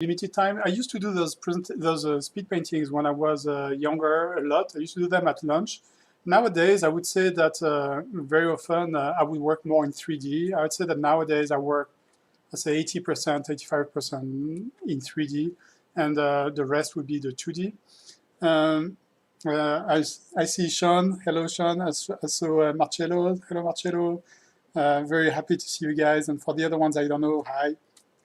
limited time. I used to do those speed paintings when I was younger a lot. I used to do them at lunch. Nowadays, I would say that very often I would work more in 3D. I would say that nowadays I work, let's say 80%, 85% in 3D, and the rest would be the 2D. I see Sean. Hello, Sean. I saw Marcello. Hello, Marcello. Very happy to see you guys. And for the other ones, I don't know. Hi.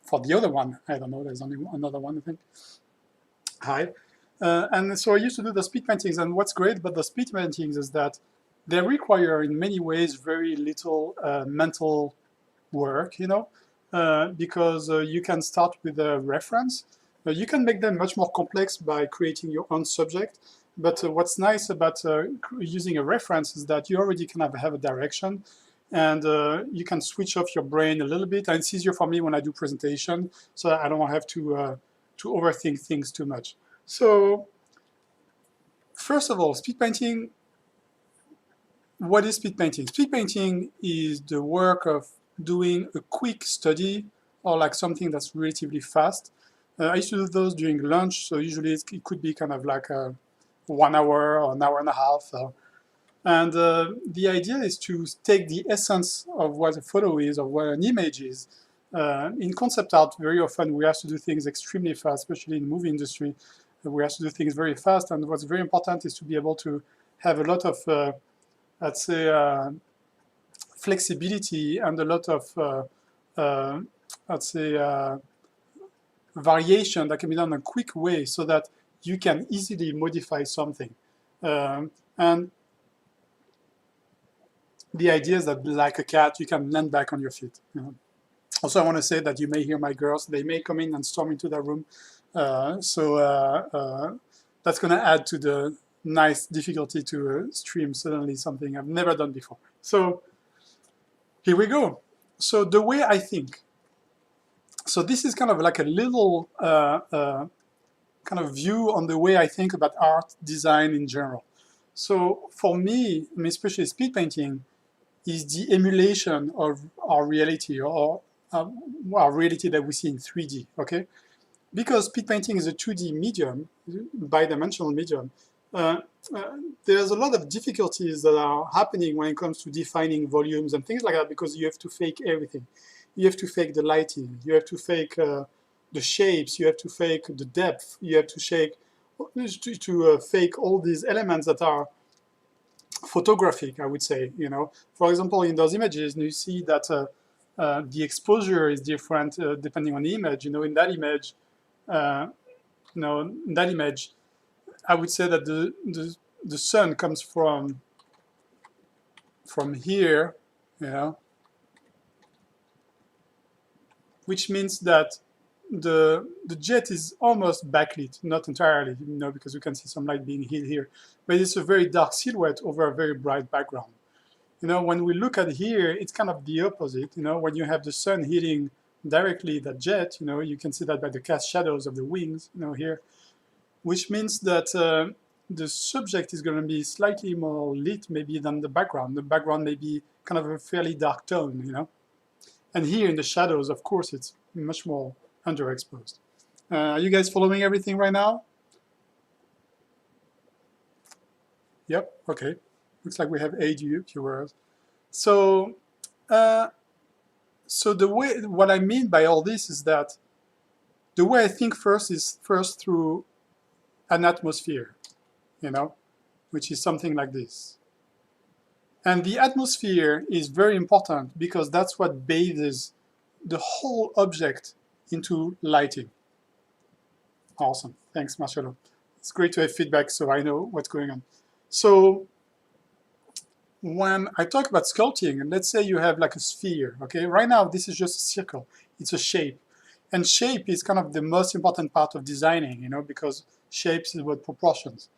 For the other one, I don't know. There's only another one, I think. Hi. And so I used to do the speed paintings. And what's great about the speed paintings is that they require, in many ways, very little mental work, you know, because you can start with a reference. You can make them much more complex by creating your own subject. But what's nice about using a reference is that you already kind of have a direction, and you can switch off your brain a little bit. And it's easier for me when I do presentation, so I don't have to overthink things too much. So first of all, speed painting. What is speed painting? Speed painting is the work of doing a quick study or like something that's relatively fast. I used to do those during lunch, so usually it could be kind of like a 1 hour or an hour and a half. And the idea is to take the essence of what a photo is or what an image is. In concept art, very often we have to do things extremely fast, especially in the movie industry. We have to do things very fast, and what's very important is to be able to have a lot of, let's say, flexibility and a lot of, let's say, variation that can be done in a quick way so that you can easily modify something. And the idea is that, like a cat, you can land back on your feet. You know? Also, I want to say that you may hear my girls. They may come in and storm into that room. So that's going to add to the nice difficulty to stream suddenly something I've never done before. So here we go. So the way I think. So this is kind of like a little kind of view on the way I think about art, design in general. So for me, I mean, especially speed painting, is the emulation of our reality, or our reality that we see in 3D, okay? Because speed painting is a 2D medium, bi-dimensional medium, there's a lot of difficulties that are happening when it comes to defining volumes and things like that, because you have to fake everything. You have to fake the lighting, you have to fake the shapes, you have to fake the depth, you have to fake all these elements that are photographic, I would say. You know, for example, in those images, you see that the exposure is different depending on the image. You know, in that image, I would say that the sun comes from here, you know, which means that the jet is almost backlit, not entirely, you know, because you can see some light being hit here, but it's a very dark silhouette over a very bright background. You know, when we look at here, it's kind of the opposite. You know, when you have the sun hitting directly the jet, you know, you can see that by the cast shadows of the wings, you know, here, which means that the subject is going to be slightly more lit maybe than the background. The background may be kind of a fairly dark tone, you know. And here in the shadows, of course, it's much more underexposed. Are you guys following everything right now? Yep, okay. Looks like we have 8 viewers. So, what I mean by all this is that the way I think first is through an atmosphere, you know, which is something like this. And the atmosphere is very important because that's what bathes the whole object into lighting. Awesome. Thanks, Marcelo. It's great to have feedback so I know what's going on. So when I talk about sculpting, and let's say you have like a sphere, okay? Right now, this is just a circle. It's a shape. And shape is kind of the most important part of designing, you know, because shapes is about proportions.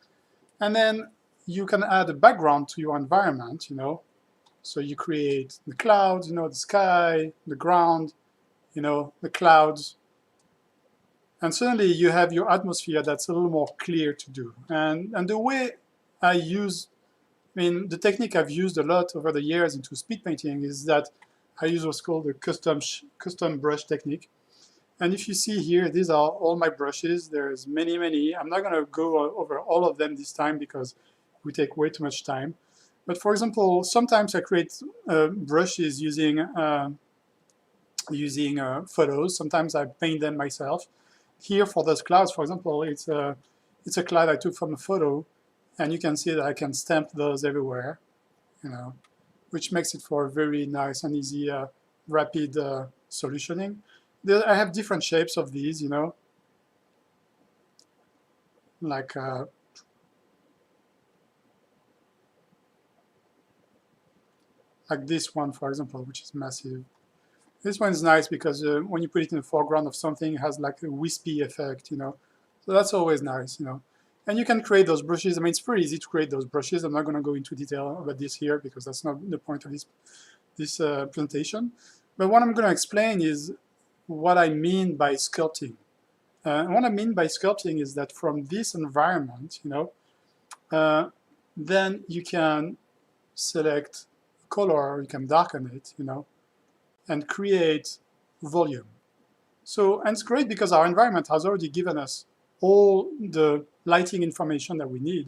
And then you can add a background to your environment, you know. So you create the clouds, you know, the sky, the ground, you know, the clouds. And suddenly you have your atmosphere that's a little more clear to do. And the way I use, I mean, the technique I've used a lot over the years into speed painting is that I use what's called the custom brush technique. And if you see here, these are all my brushes. There's many, many. I'm not going to go over all of them this time because it would take way too much time. But for example, sometimes I create brushes using photos. Sometimes I paint them myself. Here for those clouds, for example, it's a cloud I took from a photo, and you can see that I can stamp those everywhere, which makes it for a very nice and easy, rapid solutioning. I have different shapes of these, like this one, for example, which is massive. This one is nice because when you put it in the foreground of something, it has like a wispy effect, So that's always nice, And you can create those brushes. I mean, it's pretty easy to create those brushes. I'm not going to go into detail about this here because that's not the point of this presentation. But what I'm going to explain is what I mean by sculpting. And what I mean by sculpting is that from this environment, then you can select color, you can darken it, and create volume. So, and it's great because our environment has already given us all the lighting information that we need,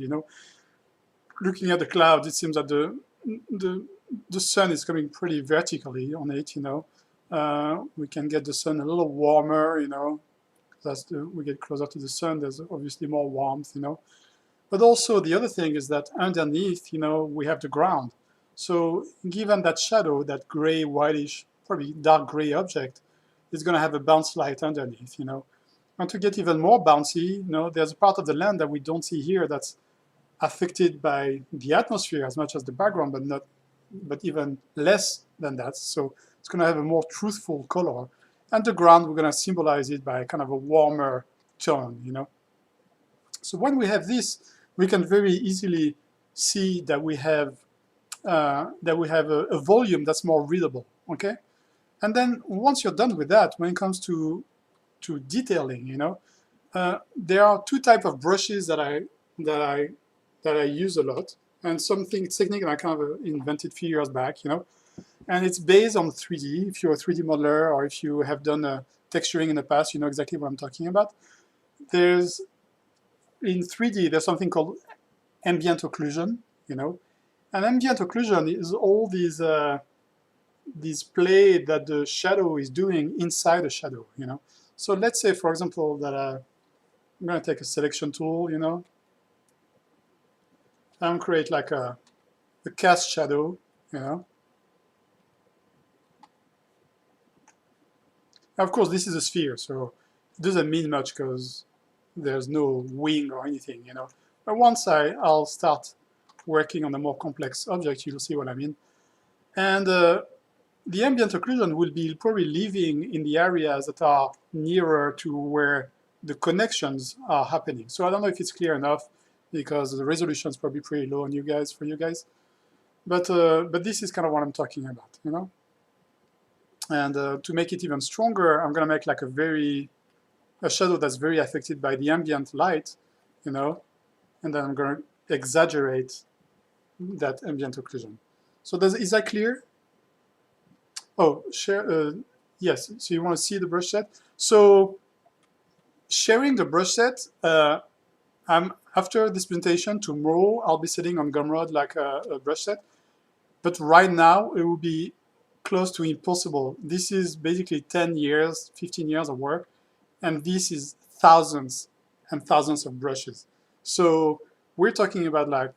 Looking at the clouds, it seems that the sun is coming pretty vertically on it, We can get the sun a little warmer, As we get closer to the sun, there's obviously more warmth, But also the other thing is that underneath, we have the ground. So given that shadow, that gray, whitish, probably dark gray object, is going to have a bounce light underneath, And to get even more bouncy, there's a part of the land that we don't see here that's affected by the atmosphere as much as the background, but even less than that. So it's going to have a more truthful color. And the ground, we're going to symbolize it by kind of a warmer tone, So when we have this, we can very easily see that we have a volume that's more readable, okay? And then once you're done with that, when it comes to detailing, there are two types of brushes that I use a lot, and something technique I kind of invented a few years back, and it's based on 3D. If you're a 3D modeler or if you have done texturing in the past, you know exactly what I'm talking about. In 3D, there's something called ambient occlusion, And ambient occlusion is all these play that the shadow is doing inside the shadow, So let's say, for example, that I'm going to take a selection tool, and create like a cast shadow, Of course, this is a sphere, so it doesn't mean much because there's no wing or anything, But once I'll start working on a more complex object, you'll see what I mean. And the ambient occlusion will be probably living in the areas that are nearer to where the connections are happening. So I don't know if it's clear enough because the resolution is probably pretty low on for you guys. But this is kind of what I'm talking about, And to make it even stronger, I'm going to make like a shadow that's very affected by the ambient light, And then I'm going to exaggerate that ambient occlusion. So is that clear? Oh, share. Yes. So you want to see the brush set? So sharing the brush set. After this presentation tomorrow, I'll be sitting on Gumroad like a brush set. But right now, it will be close to impossible. This is basically 10 years, 15 years of work, and this is thousands and thousands of brushes. So we're talking about like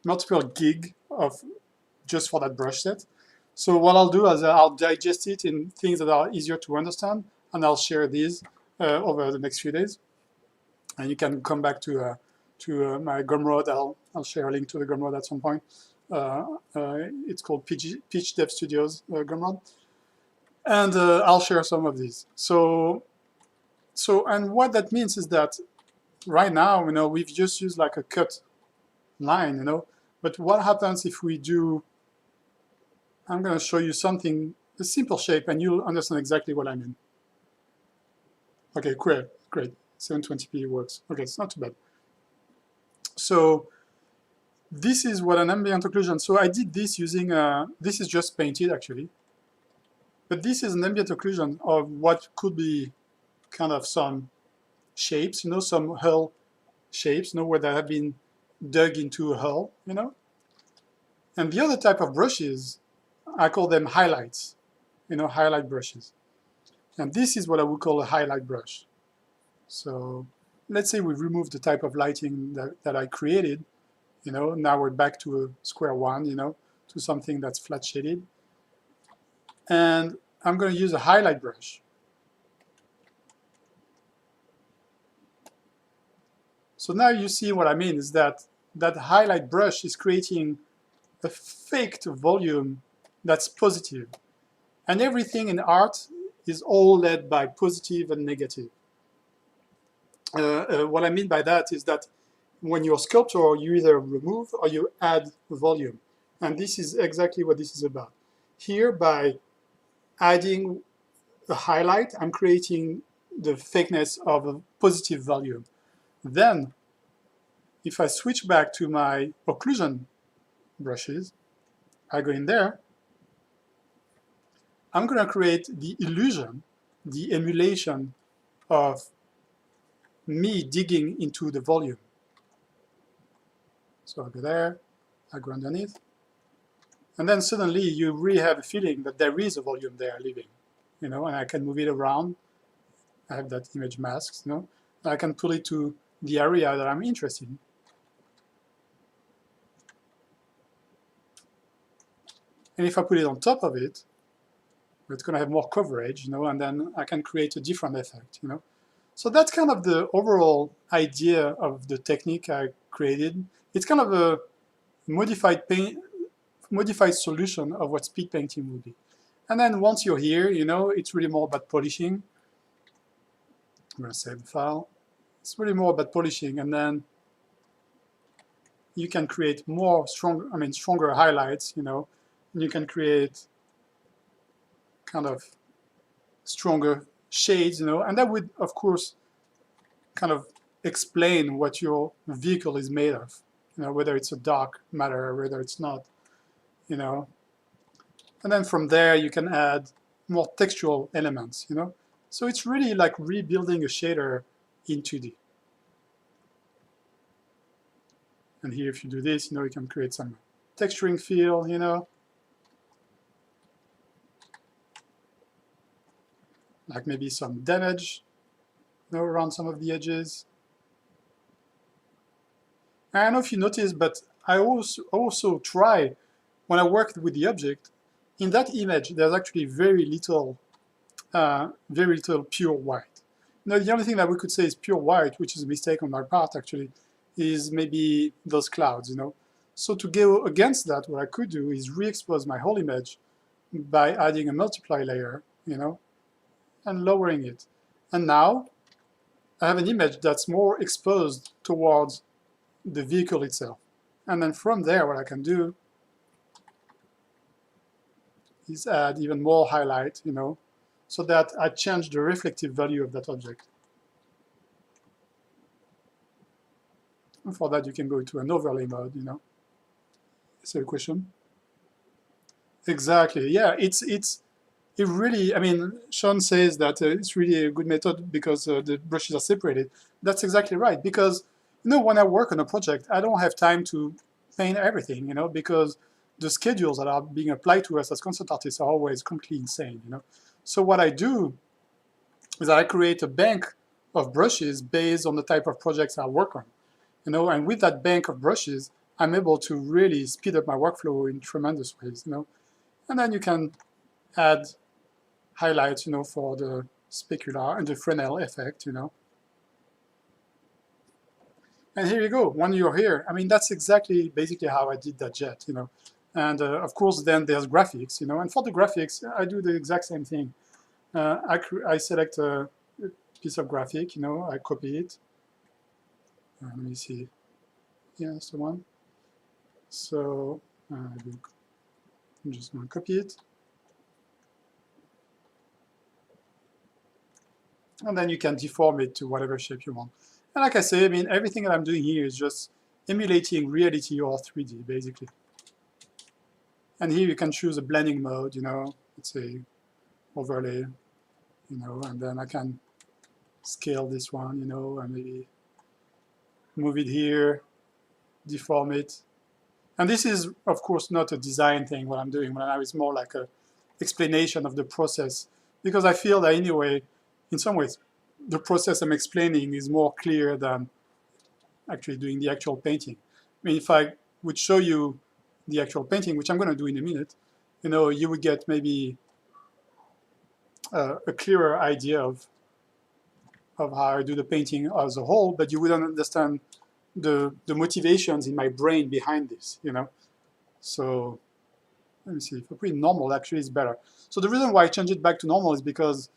multiple gig of just for that brush set. So what I'll do is I'll digest it in things that are easier to understand, and I'll share these over the next few days. And you can come back to my Gumroad. I'll share a link to the Gumroad at some point. It's called Pitch Dev Studios Gumroad, and I'll share some of these. So and what that means is that right now, we've just used like a cut line, But what happens if we do? I'm going to show you something, a simple shape, and you'll understand exactly what I mean. Okay, great. 720p works. Okay, it's not too bad. So this is what an ambient occlusion. So I did this using, this is just painted actually. But this is an ambient occlusion of what could be kind of some shapes, some hull shapes, where they have been dug into a hull, And the other type of brushes, I call them highlights, highlight brushes. And this is what I would call a highlight brush. So let's say we've removed the type of lighting that I created, now we're back to a square one, to something that's flat shaded. And I'm going to use a highlight brush. So now you see what I mean is that highlight brush is creating a faked volume that's positive. And everything in art is all led by positive and negative. What I mean by that is that when you're a sculptor, you either remove or you add volume. And this is exactly what this is about. Here, by adding a highlight, I'm creating the fakeness of a positive volume. Then, if I switch back to my occlusion brushes, I go in there, I'm going to create the illusion, the emulation of me digging into the volume. So I go there, I go underneath, and then suddenly you really have a feeling that there is a volume there living, and I can move it around. I have that image masked, I can pull it to the area that I'm interested in. And if I put it on top of it, it's going to have more coverage, and then I can create a different effect, So that's kind of the overall idea of the technique I created. It's kind of a modified solution of what speed painting would be. And then once you're here, it's really more about polishing. I'm going to save the file. It's really more about polishing, and then you can create stronger highlights, and you can create kind of stronger shades, and that would, of course, kind of explain what your vehicle is made of, whether it's a dark matter or whether it's not, And then from there, you can add more textual elements, So it's really like rebuilding a shader in 2D. And here, if you do this, you can create some texturing feel, like maybe some damage, around some of the edges. I don't know if you noticed, but I also try, when I work with the object, in that image, there's actually very little pure white. The only thing that we could say is pure white, which is a mistake on my part, actually, is maybe those clouds, So to go against that, what I could do is re-expose my whole image by adding a multiply layer, and lowering it. And now I have an image that's more exposed towards the vehicle itself. And then from there, what I can do is add even more highlight, so that I change the reflective value of that object. And for that, you can go to an overlay mode, Is there a question? Exactly, yeah, it really, Sean says that it's really a good method because the brushes are separated. That's exactly right, because, when I work on a project, I don't have time to paint everything, because the schedules that are being applied to us as concept artists are always completely insane, So what I do is I create a bank of brushes based on the type of projects I work on, and with that bank of brushes, I'm able to really speed up my workflow in tremendous ways, And then you can add highlights, for the specular and the Fresnel effect, And here you go. When you're here, that's basically how I did that jet, And of course, then there's graphics, And for the graphics, I do the exact same thing. I select a piece of graphic, I copy it. Let me see. Yeah, that's the one. So I'm just going to copy it. And then you can deform it to whatever shape you want. And like I say, everything that I'm doing here is just emulating reality or 3D, basically. And here you can choose a blending mode, let's say overlay, and then I can scale this one, and maybe move it here, deform it. And this is, of course, not a design thing, what I'm doing. Right now it's more like a explanation of the process, because I feel that anyway, in some ways, the process I'm explaining is more clear than actually doing the actual painting. I mean, if I would show you the actual painting, which I'm going to do in a minute, you would get maybe a clearer idea of how I do the painting as a whole, but you wouldn't understand the motivations in my brain behind this, So let me see, if I put it normal, actually it's better. So the reason why I change it back to normal is because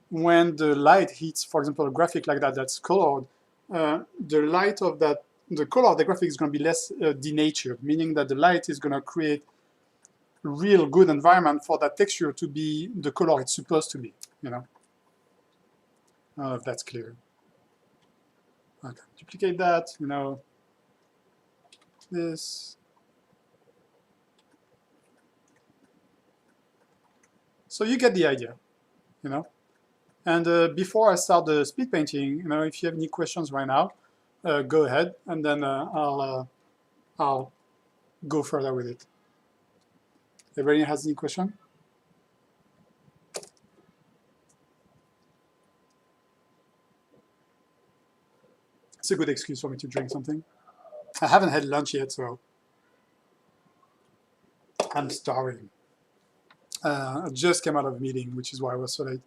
when the light hits, for example, a graphic like that that's colored, the light of that, the color of the graphic is going to be less denatured, meaning that the light is going to create a real good environment for that texture to be the color it's supposed to be, I don't know if that's clear. I can duplicate that, this. So you get the idea, And before I start the speed painting, if you have any questions right now, go ahead, and then I'll go further with it. Everybody has any question? It's a good excuse for me to drink something. I haven't had lunch yet, so I'm starving. I just came out of a meeting, which is why I was so late.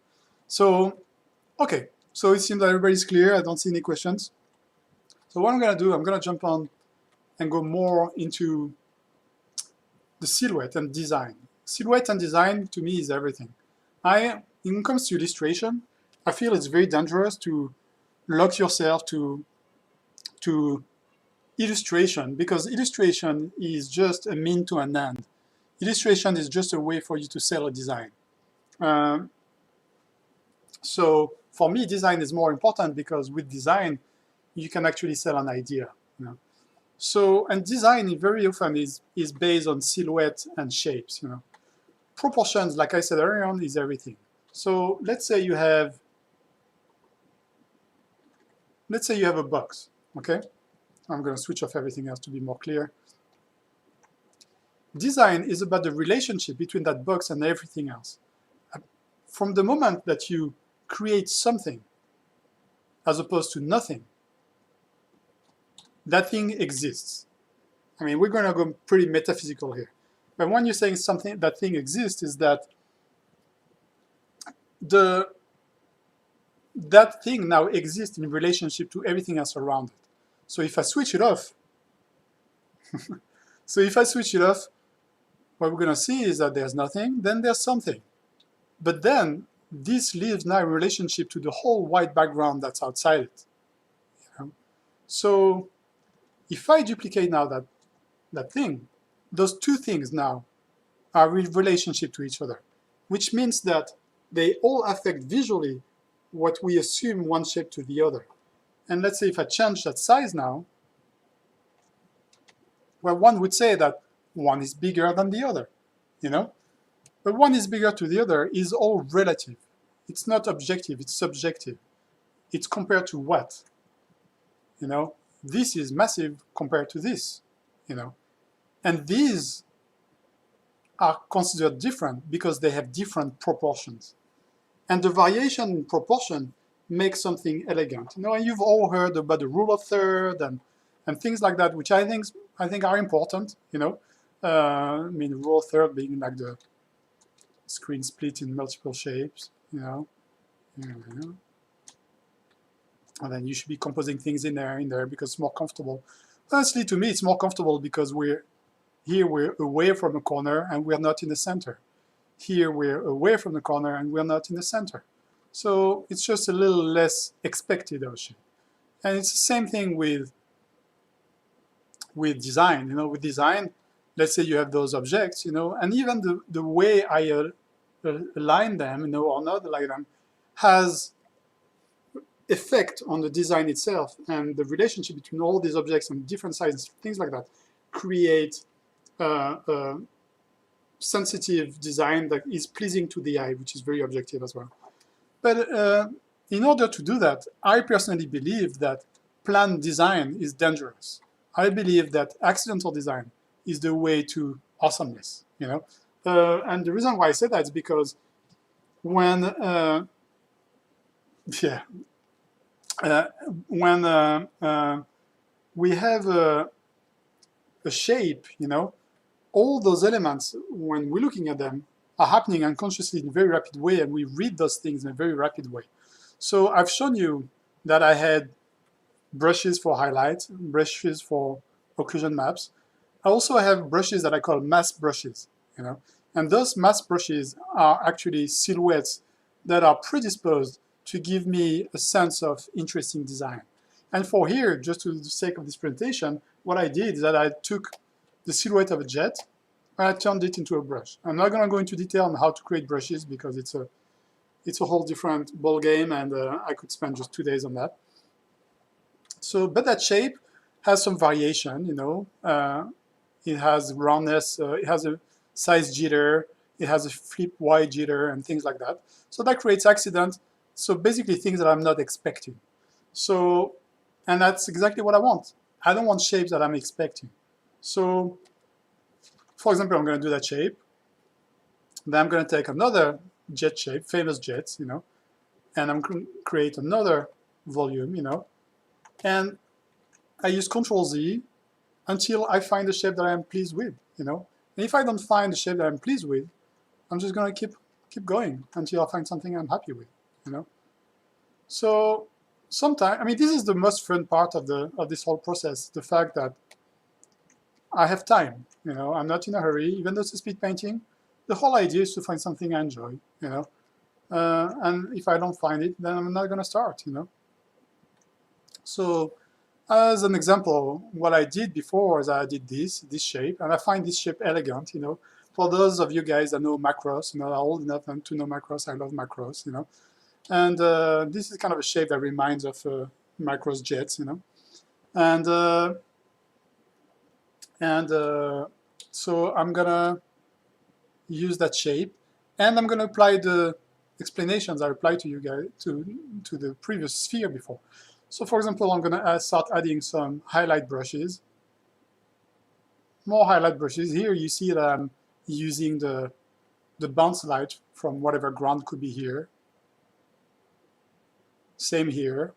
So, okay, so it seems that everybody's clear. I don't see any questions. So what I'm going to do, I'm going to jump on and go more into the silhouette and design. Silhouette and design, to me, is everything. When it comes to illustration, I feel it's very dangerous to lock yourself to illustration, because illustration is just a mean to an end. Illustration is just a way for you to sell a design. So for me, design is more important, because with design, you can actually sell an idea. So, and design very often is based on silhouette and shapes. Proportions, like I said earlier on, is everything. So let's say you have a box, okay? I'm going to switch off everything else to be more clear. Design is about the relationship between that box and everything else. From the moment that you create something as opposed to nothing, that thing exists. I mean, we're going to go pretty metaphysical here. But when you're saying something, that thing exists, is that that thing now exists in relationship to everything else around it. So if I switch it off, what we're going to see is that there's nothing, then there's something. But then this leaves now a relationship to the whole white background that's outside it. So if I duplicate now that thing, those two things now are in relationship to each other, which means that they all affect visually what we assume one shape to the other. And let's say if I change that size now, well, one would say that one is bigger than the other, But one is bigger to the other is all relative. It's not objective, it's subjective. It's compared to what? This is massive compared to this, And these are considered different because they have different proportions. And the variation in proportion makes something elegant. And you've all heard about the rule of third and things like that, which I think are important, I mean, rule of third being like the screen split in multiple shapes, And then you should be composing things in there because it's more comfortable. Honestly, to me, it's more comfortable because we're away from a corner and we're not in the center. Here we're away from the corner and we're not in the center. So it's just a little less expected ocean. And it's the same thing with design. With design, let's say you have those objects, and even the way I align them, or not align them, has effect on the design itself, and the relationship between all these objects and different sizes, things like that, create sensitive design that is pleasing to the eye, which is very objective as well. But in order to do that, I personally believe that planned design is dangerous. I believe that accidental design is the way to awesomeness, you know? And the reason why I say that is because when, we have a shape, you know, all those elements, when we're looking at them, are happening unconsciously in a very rapid way, and we read those things in a very rapid way. So I've shown you that I had brushes for highlight, brushes for occlusion maps. I also have brushes that I call mask brushes, you know, and those mask brushes are actually silhouettes that are predisposed to give me a sense of interesting design. And for here, just to the sake of this presentation, what I did is that I took the silhouette of a jet and I turned it into a brush. I'm not going to go into detail on how to create brushes because it's a whole different ball game, and I could spend just 2 days on that. So, but that shape has some variation, you know. It has roundness, it has a size jitter, it has a flip Y jitter and things like that. So that creates accident. So basically things that I'm not expecting. So, and that's exactly what I want. I don't want shapes that I'm expecting. So, for example, I'm going to do that shape. Then I'm going to take another jet shape, famous jets, you know, and I'm going to create another volume, you know, and I use Control-Z until I find a shape that I'm pleased with, you know. And if I don't find a shape that I'm pleased with, I'm just going to keep going until I find something I'm happy with, you know. So sometimes, I mean, this is the most fun part of this whole process, the fact that I have time, you know. I'm not in a hurry, even though it's a speed painting. The whole idea is to find something I enjoy, you know. And if I don't find it, then I'm not going to start, you know. So as an example, what I did before is I did this shape, and I find this shape elegant, you know. For those of you guys that know macros, you know, are old enough to know macros, I love macros, you know. And this is kind of a shape that reminds of macros jets, you know. And so I'm gonna use that shape, and I'm gonna apply the explanations I applied to you guys to the previous sphere before. So for example, I'm gonna start adding some highlight brushes, more highlight brushes. Here you see that I'm using the bounce light from whatever ground could be here. Same here.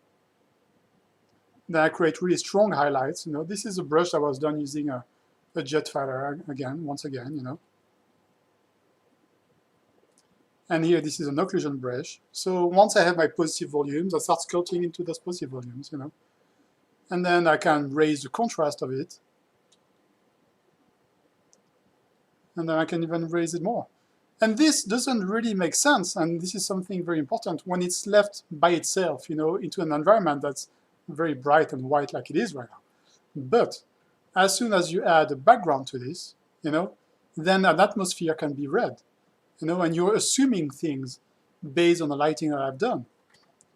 Then I create really strong highlights. You know, this is a brush that was done using a jet fighter once again, you know. And here, this is an occlusion brush. So once I have my positive volumes, I start sculpting into those positive volumes, you know. And then I can raise the contrast of it. And then I can even raise it more. And this doesn't really make sense, and this is something very important, when it's left by itself, you know, into an environment that's very bright and white like it is right now. But as soon as you add a background to this, you know, then an atmosphere can be red, you know, and you're assuming things based on the lighting that I've done.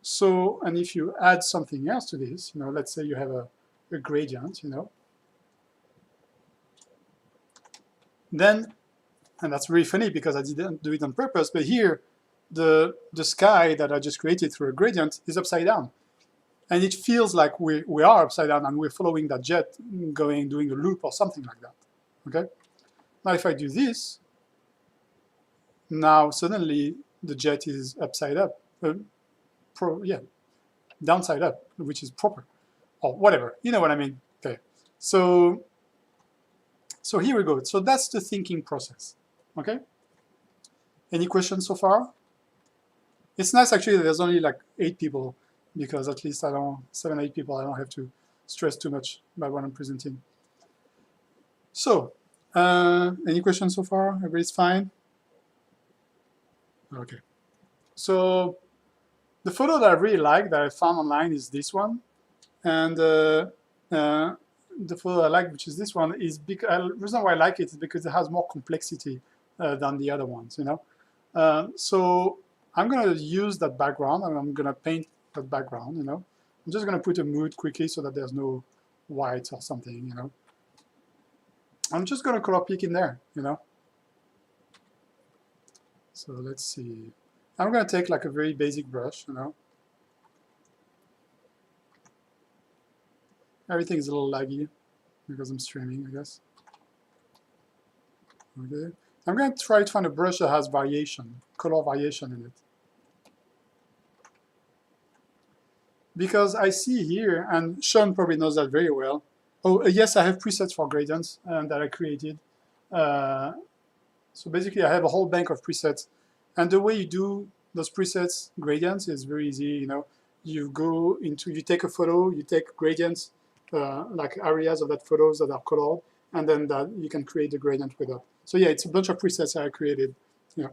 So, and if you add something else to this, you know, let's say you have a gradient, you know, then, and that's really funny because I didn't do it on purpose, but here, the sky that I just created through a gradient is upside down. And it feels like we are upside down and we're following that jet doing a loop or something like that, okay? Now if I do this, now suddenly the jet is upside up, downside up, which is proper, or whatever, you know what I mean, okay. So here we go. So that's the thinking process, okay? Any questions so far? It's nice actually that there's only like 8 people, because at least 7, 8 people, I don't have to stress too much about what I'm presenting. So, any questions so far? Everybody's fine? Okay. So, the photo that I really like that I found online is this one. And the photo I like, which is this one, is because the reason why I like it is because it has more complexity than the other ones, you know. So I'm going to use that background, and I'm going to paint that background, you know. I'm just going to put a mood quickly so that there's no white or something, you know. I'm just going to color pick in there, you know. So let's see. I'm going to take like a very basic brush, you know. Everything is a little laggy because I'm streaming, I guess. Okay. I'm going to try to find a brush that has variation, color variation in it. Because I see here, and Sean probably knows that very well. Oh, yes, I have presets for gradients that I created. So basically, I have a whole bank of presets. And the way you do those presets, gradients, is very easy. You know, you take a photo, you take gradients, like areas of that photos that are colored, and then you can create the gradient with that. So yeah, it's a bunch of presets I created. Yeah.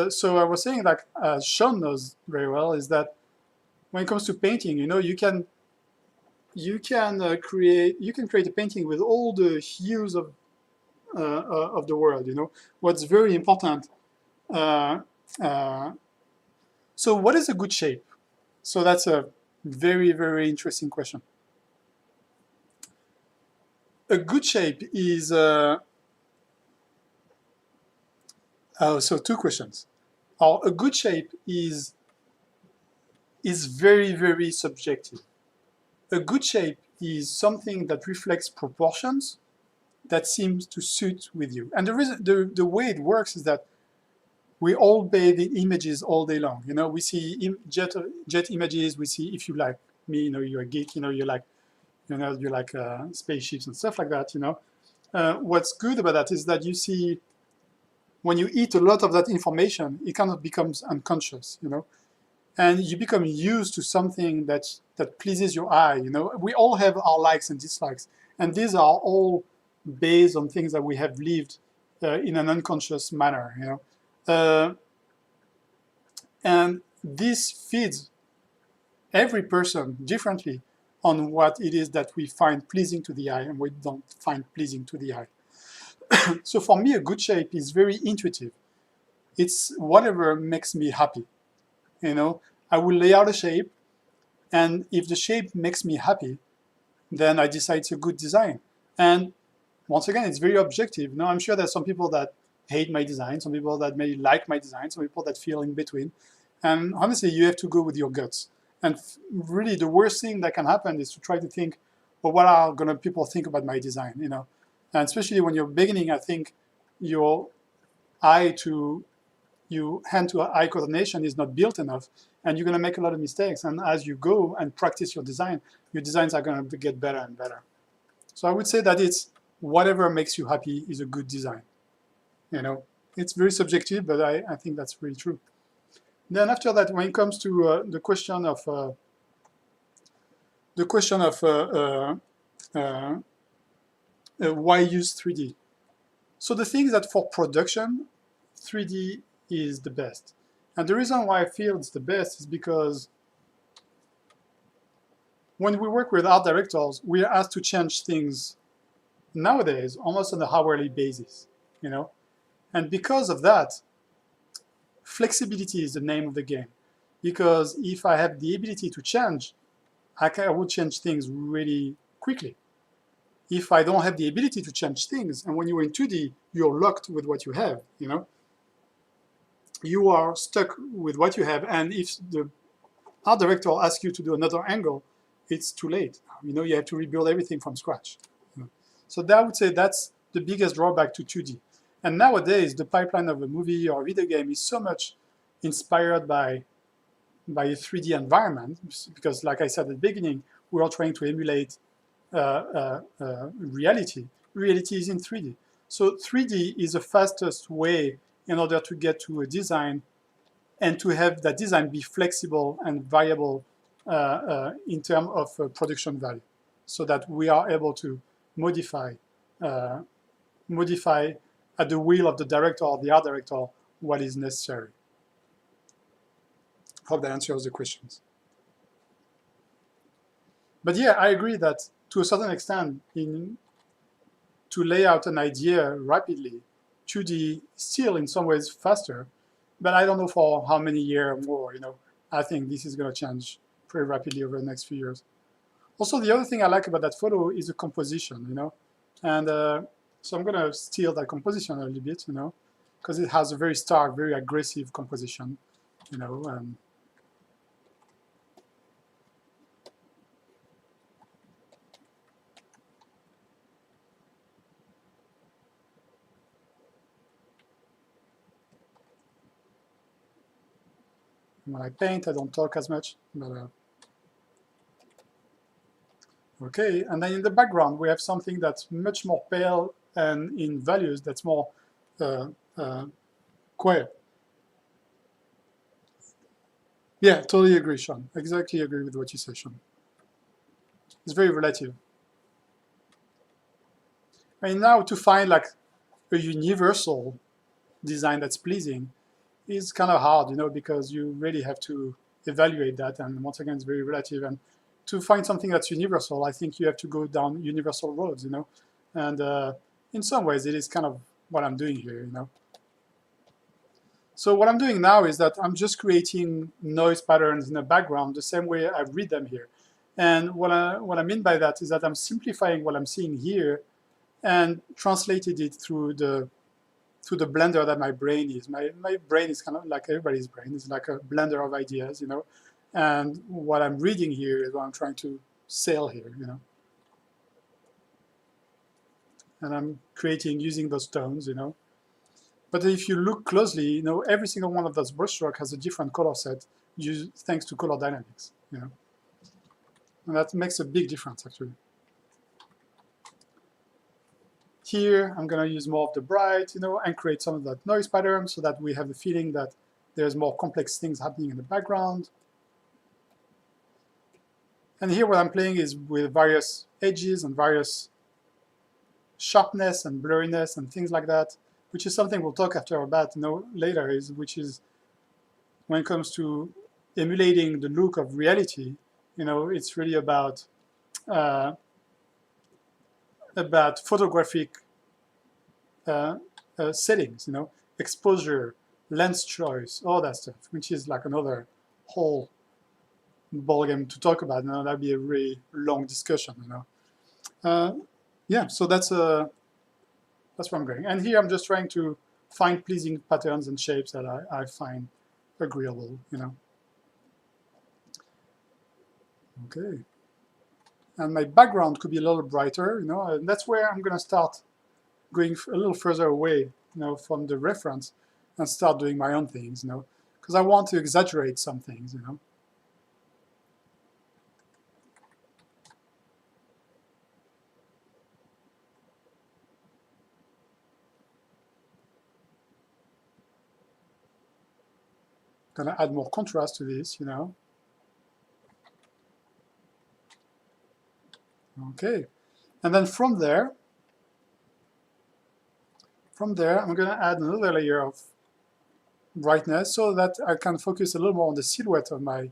So I was saying, like Sean knows very well, is that when it comes to painting, you know, you can create a painting with all the hues of the world. You know, what's very important. Uh, uh, so what is a good shape? So that's a very, very interesting question. A good shape is so two questions. A good shape is very, very subjective. A good shape is something that reflects proportions that seems to suit with you. And the way it works is that we all bathe in images all day long. You know, we see jet images. We see, if you like me, you know, you're a geek. You know, you like spaceships and stuff like that. You know, what's good about that is that you see, when you eat a lot of that information, it kind of becomes unconscious. You know, and you become used to something that pleases your eye. You know, we all have our likes and dislikes, and these are all based on things that we have lived in an unconscious manner. You know. And this feeds every person differently on what it is that we find pleasing to the eye and we don't find pleasing to the eye. So for me, a good shape is very intuitive. It's whatever makes me happy. You know, I will lay out a shape, and if the shape makes me happy, then I decide it's a good design. And once again, it's very objective. Now, I'm sure there's some people that hate my design, some people that may like my design, some people that feel in between. And honestly, you have to go with your guts. And really, the worst thing that can happen is to try to think, well, what are gonna people think about my design? You know, and especially when you're beginning, I think your hand to eye coordination is not built enough, and you're gonna make a lot of mistakes. And as you go and practice your designs are gonna get better and better. So I would say that it's whatever makes you happy is a good design. You know, it's very subjective, but I think that's really true. Then after that, when it comes to the question of why use 3D? So the thing is that for production, 3D is the best. And the reason why I feel it's the best is because when we work with art directors, we are asked to change things nowadays almost on a hourly basis, you know? And because of that, flexibility is the name of the game. Because if I have the ability to change, I would change things really quickly. If I don't have the ability to change things, and when you're in 2D, you're locked with what you have, you know? You are stuck with what you have, and if the art director asks you to do another angle, it's too late. You know, you have to rebuild everything from scratch. You know? So that, I would say that's the biggest drawback to 2D. And nowadays, the pipeline of a movie or a video game is so much inspired by a 3D environment, because like I said at the beginning, we're all trying to emulate reality. Reality is in 3D. So 3D is the fastest way in order to get to a design and to have that design be flexible and variable in terms of production value, so that we are able to modify at the will of the director or the art director what is necessary. Hope that answers the questions. But yeah, I agree that to a certain extent, to lay out an idea rapidly, 2D still in some ways faster, but I don't know for how many years more. You know, I think this is going to change pretty rapidly over the next few years. Also, the other thing I like about that photo is the composition, you know, and So I'm going to steal that composition a little bit, you know, because it has a very stark, very aggressive composition, you know. When I paint, I don't talk as much, but okay. And then in the background, we have something that's much more pale, and in values, that's more quiet. Yeah, totally agree, Sean. Exactly agree with what you say, Sean. It's very relative. I mean, now to find like a universal design that's pleasing is kind of hard, you know, because you really have to evaluate that. And once again, it's very relative. And to find something that's universal, I think you have to go down universal roads, you know. And in some ways, it is kind of what I'm doing here, you know. So what I'm doing now is that I'm just creating noise patterns in the background the same way I read them here. And what I mean by that is that I'm simplifying what I'm seeing here and translated it through the blender that my brain is. My brain is kind of like everybody's brain. It's like a blender of ideas, you know. And what I'm reading here is what I'm trying to sell here, you know. And I'm creating using those tones, you know. But if you look closely, you know, every single one of those brushstrokes has a different color set thanks to color dynamics, you know. And that makes a big difference, actually. Here, I'm going to use more of the bright, you know, and create some of that noise pattern so that we have the feeling that there's more complex things happening in the background. And here what I'm playing is with various edges and various sharpness and blurriness and things like that, which is something we'll talk after about, you know, later, which is when it comes to emulating the look of reality, you know, it's really about photographic settings, you know, exposure, lens choice, all that stuff, which is like another whole ballgame to talk about. Now that'd be a really long discussion, you know. Yeah, so that's where I'm going. And here I'm just trying to find pleasing patterns and shapes that I find agreeable, you know. Okay. And my background could be a little brighter, you know, and that's where I'm going to start going a little further away, you know, from the reference and start doing my own things, you know, because I want to exaggerate some things, you know. Gonna add more contrast to this, you know. Okay, and then from there, I'm gonna add another layer of brightness so that I can focus a little more on the silhouette of my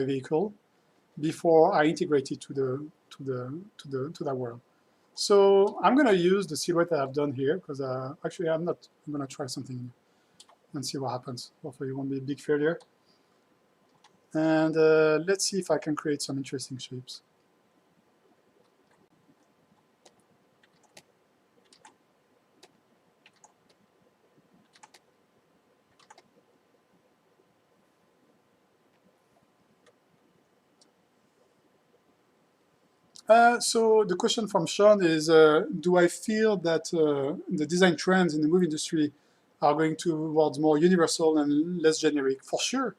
vehicle before I integrate it to that world. So I'm gonna use the silhouette that I've done here because actually I'm gonna try something and see what happens. Hopefully it won't be a big failure. And let's see if I can create some interesting shapes. So the question from Sean is, do I feel that the design trends in the movie industry are going towards more universal and less generic? For sure.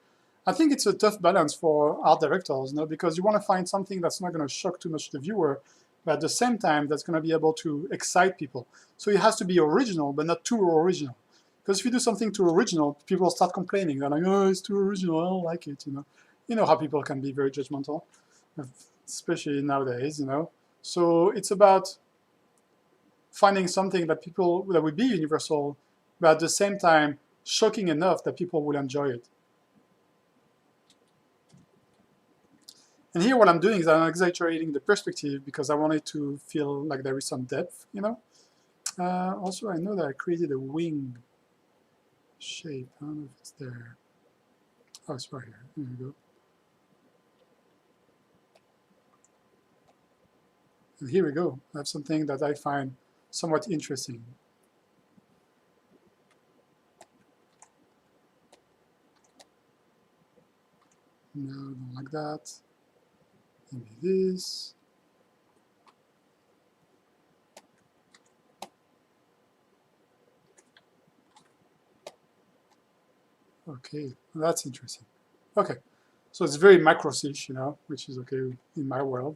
I think it's a tough balance for art directors, you know, because you want to find something that's not going to shock too much the viewer, but at the same time, that's going to be able to excite people. So it has to be original, but not too original. Because if you do something too original, people start complaining. They're like, oh, it's too original, I don't like it, you know. You know how people can be very judgmental, especially nowadays, you know. So it's about finding something that would be universal, but at the same time, shocking enough that people will enjoy it. And here what I'm doing is I'm exaggerating the perspective because I want it to feel like there is some depth, you know. Also, I know that I created a wing shape. I don't know if it's there. Oh, it's right here. There we go. And here we go. I have something that I find somewhat interesting. No, don't like that. Maybe this. Okay, that's interesting. Okay, so it's very macros-ish, you know, which is okay in my world.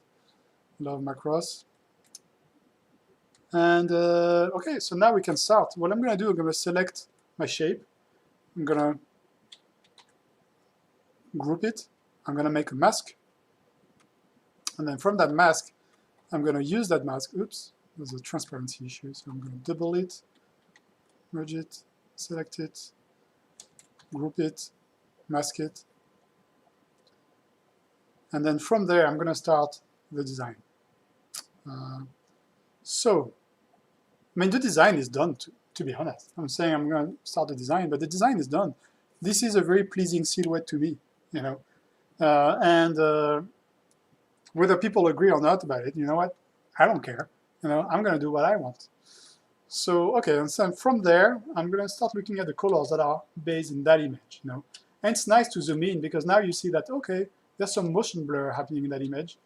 Love macros. And okay, so now we can start. What I'm going to do, I'm going to select my shape. I'm going to group it. I'm going to make a mask. And then from that mask, I'm going to use that mask. Oops, there's a transparency issue. So I'm going to double it, merge it, select it, group it, mask it. And then from there, I'm going to start the design. So, I mean, the design is done, to be honest. I'm saying I'm going to start the design, but the design is done. This is a very pleasing silhouette to me, you know. Whether people agree or not about it, you know what? I don't care. You know, I'm going to do what I want. So, okay, and so from there, I'm going to start looking at the colors that are based in that image, you know. And it's nice to zoom in because now you see that, okay, there's some motion blur happening in that image.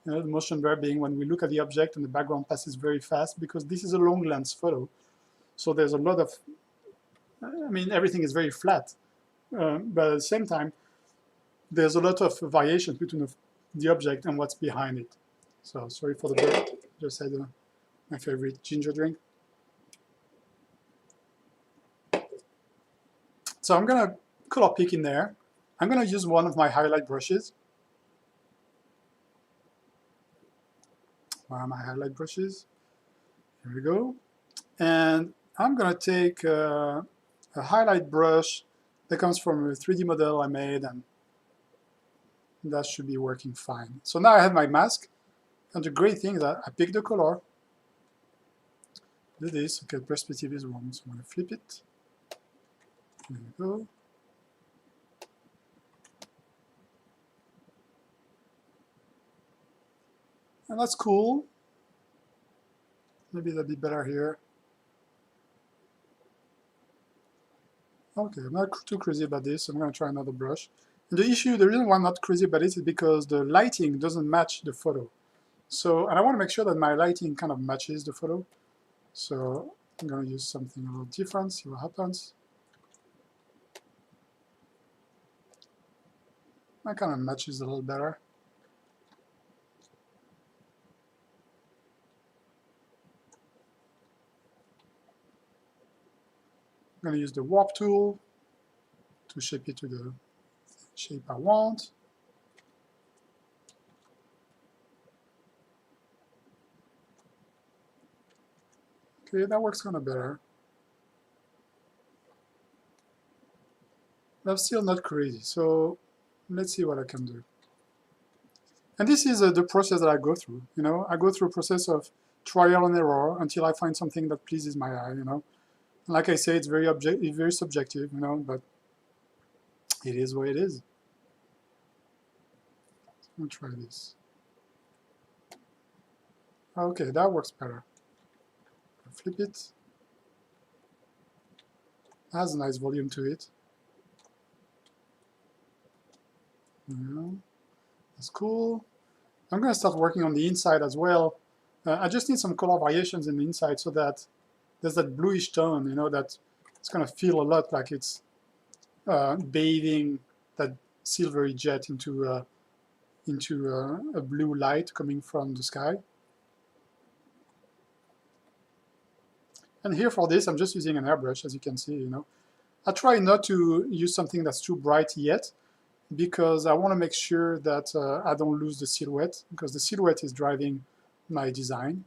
You know, the motion blur being when we look at the object and the background passes very fast because this is a long lens photo. So there's a lot of, I mean, everything is very flat. But at the same time, there's a lot of variations between the object and what's behind it. So sorry for the bird, just had my favorite ginger drink. So I'm going to color pick in there. I'm going to use one of my highlight brushes. Where are my highlight brushes? Here we go. And I'm going to take a highlight brush that comes from a 3D model I made, and that should be working fine. So now I have my mask, and the great thing is that I pick the color, do this, okay, perspective is wrong, so I'm going to flip it. There we go. And that's cool. Maybe that'll be better here. Okay, I'm not too crazy about this, so I'm going to try another brush. And the reason why I'm not crazy about it is because the lighting doesn't match the photo. So, and I want to make sure that my lighting kind of matches the photo. So I'm going to use something a little different, see what happens. That kind of matches a little better. I'm going to use the warp tool to shape it to the shape I want. Okay, that works kind of better. But I'm still not crazy, so let's see what I can do. And this is the process that I go through. You know, I go through a process of trial and error until I find something that pleases my eye. You know, and like I say, it's very subjective. You know, but it is what it is. I'm gonna try this. Okay, that works better. Flip it. It has a nice volume to it. Yeah, that's cool. I'm going to start working on the inside as well. I just need some color variations in the inside so that there's that bluish tone, you know, that it's going to feel a lot like it's bathing that silvery jet into a blue light coming from the sky. And here for this, I'm just using an airbrush, as you can see, you know. I try not to use something that's too bright yet, because I want to make sure that I don't lose the silhouette, because the silhouette is driving my design.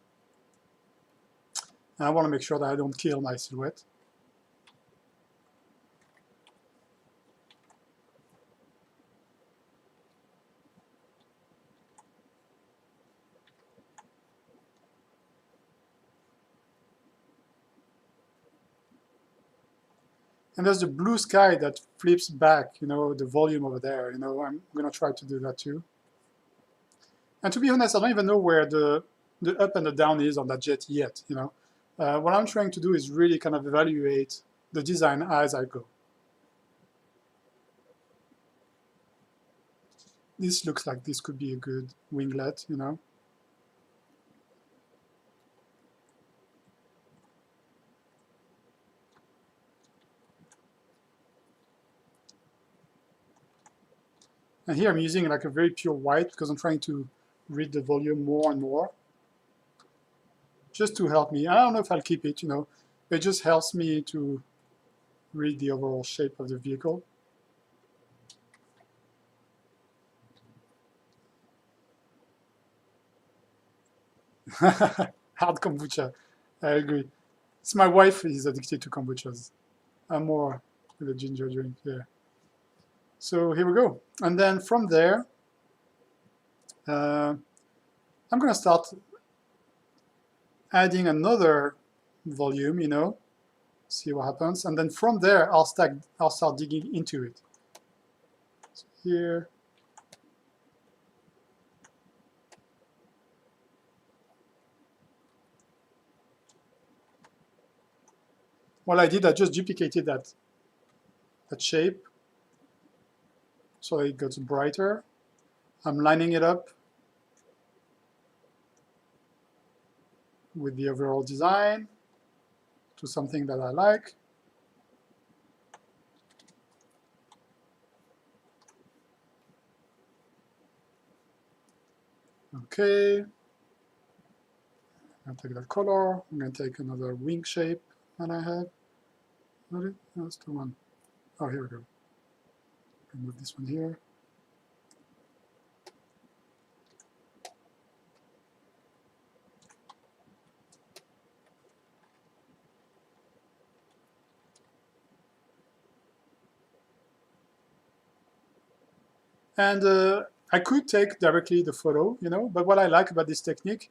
And I want to make sure that I don't kill my silhouette. And there's the blue sky that flips back, you know, the volume over there. You know, I'm going to try to do that too. And to be honest, I don't even know where the up and the down is on that jet yet, you know. what I'm trying to do is really kind of evaluate the design as I go. This looks like this could be a good winglet, you know. And here I'm using like a very pure white because I'm trying to read the volume more and more, just to help me. I don't know if I'll keep it, you know. It just helps me to read the overall shape of the vehicle. Hard kombucha, I agree. It's my wife is addicted to kombuchas. I'm more with a ginger drink, yeah. So here we go. And then from there, I'm gonna start adding another volume, you know, see what happens. And then from there, I'll start digging into it. So here. What I did, I just duplicated that shape so it gets brighter. I'm lining it up with the overall design to something that I like. Okay. I'll take that color. I'm going to take another wing shape that I have. Not it? No, that's the one. Oh, here we go. Remove this one here. And I could take directly the photo, you know, but what I like about this technique,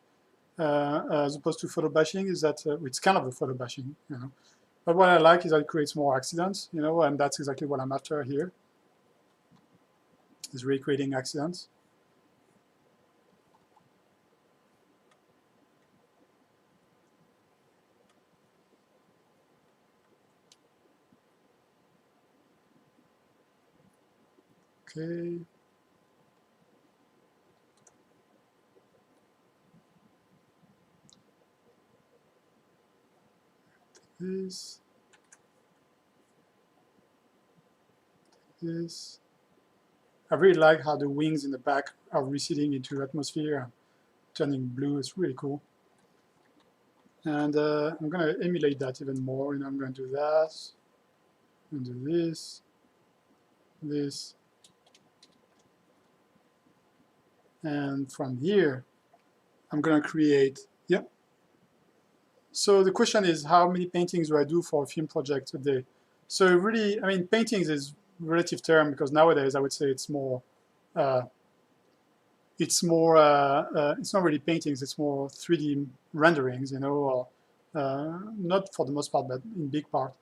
as opposed to photo bashing, is that it's kind of a photo bashing, you know. But what I like is that it creates more accidents, you know, and that's exactly what I'm after here, is recreating accidents. Okay. This. This. I really like how the wings in the back are receding into atmosphere and turning blue. It's really cool. And I'm going to emulate that even more. And I'm going to do that. I'm going to do this. This. And from here, I'm going to create, yeah. So the question is, how many paintings do I do for a film project a day? So really, I mean, paintings is a relative term because nowadays I would say it's more, it's not really paintings, it's more 3D renderings, you know, or not for the most part, but in big part.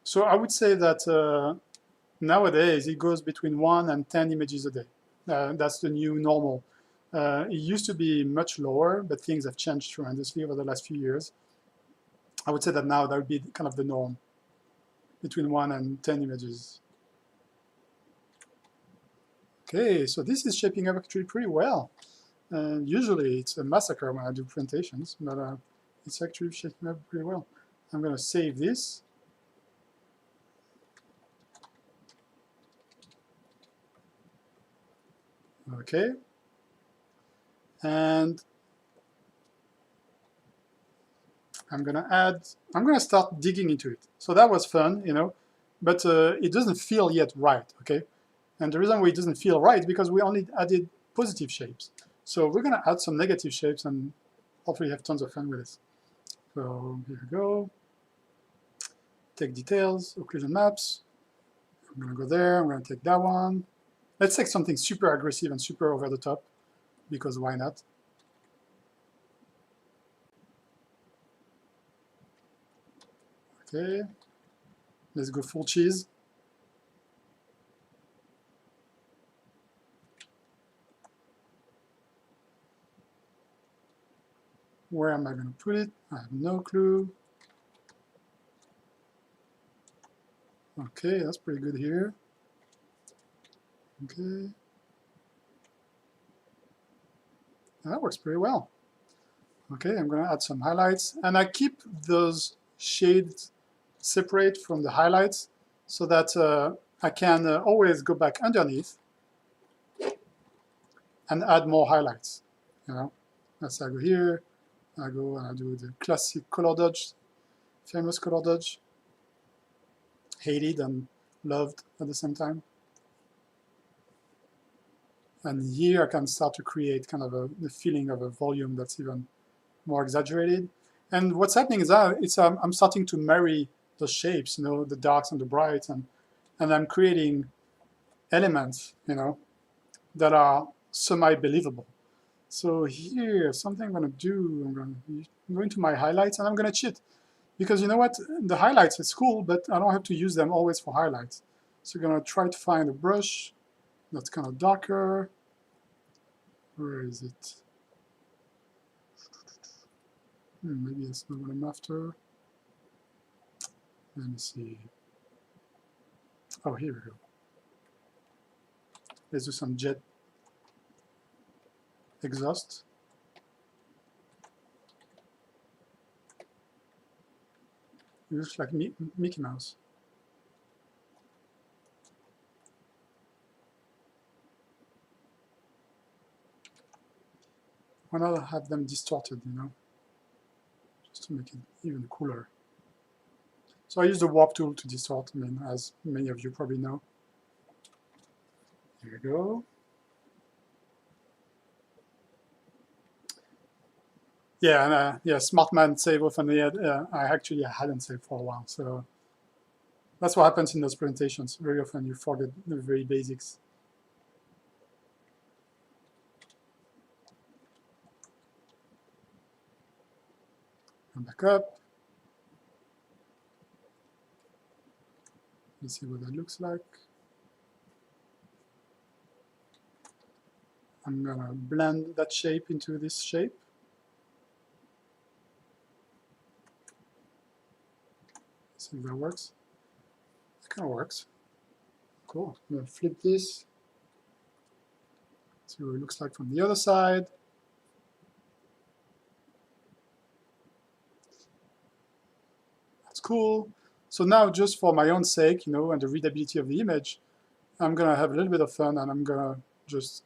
So I would say that nowadays it goes between 1 and 10 images a day. That's the new normal. It used to be much lower, but things have changed tremendously over the last few years. I would say that now that would be kind of the norm, between 1 and 10 images. Okay, so this is shaping up actually pretty well. Usually it's a massacre when I do presentations, but it's actually shaping up pretty well. I'm going to save this. Okay. And I'm going to start digging into it. So that was fun, you know, but it doesn't feel yet right, okay? And the reason why it doesn't feel right is because we only added positive shapes. So we're going to add some negative shapes and hopefully have tons of fun with this. So here we go. Take details, occlusion maps. I'm going to go there. I'm going to take that one. Let's take something super aggressive and super over the top, because why not? Okay. Let's go full cheese. Where am I going to put it? I have no clue. Okay, that's pretty good here. Okay. That works pretty well. Okay, I'm gonna add some highlights, and I keep those shades separate from the highlights so that I can always go back underneath and add more highlights. You know, as I go here, I go and I do the classic color dodge, famous color dodge, hated and loved at the same time. And here I can start to create kind of the feeling of a volume that's even more exaggerated. And what's happening is that I'm starting to marry the shapes, you know, the darks and the brights, and I'm creating elements, you know, that are semi-believable. So here, something I'm going to do, I'm going to my highlights, and I'm going to cheat. Because you know what? The highlights is cool, but I don't have to use them always for highlights. So I'm going to try to find a brush that's kind of darker. Where is it? Maybe that's not what I'm after. Let me see. Oh, here we go. Let's do some jet exhaust. It looks like Mickey Mouse. Why not have them distorted, you know, just to make it even cooler. So I use the warp tool to distort, I mean, as many of you probably know. Here we go. Yeah, and yeah, smart man save often. I actually hadn't saved for a while, so that's what happens in those presentations. Very often you forget the very basics. Come back up. Let's see what that looks like. I'm gonna blend that shape into this shape. See if that works. It kind of works. Cool. I'm gonna flip this. See what it looks like from the other side. That's cool. So now, just for my own sake, you know, and the readability of the image, I'm gonna have a little bit of fun, and I'm gonna just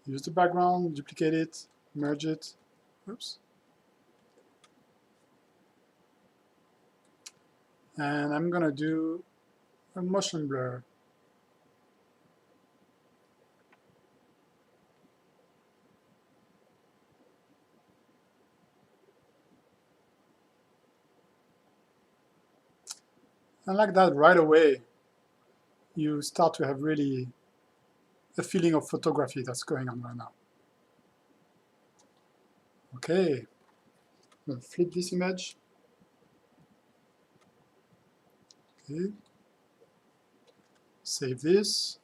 use the background, duplicate it, merge it. Oops. And I'm gonna do a motion blur. And like that, right away, you start to have really a feeling of photography that's going on right now. Okay, I'm gonna flip this image. Okay, save this.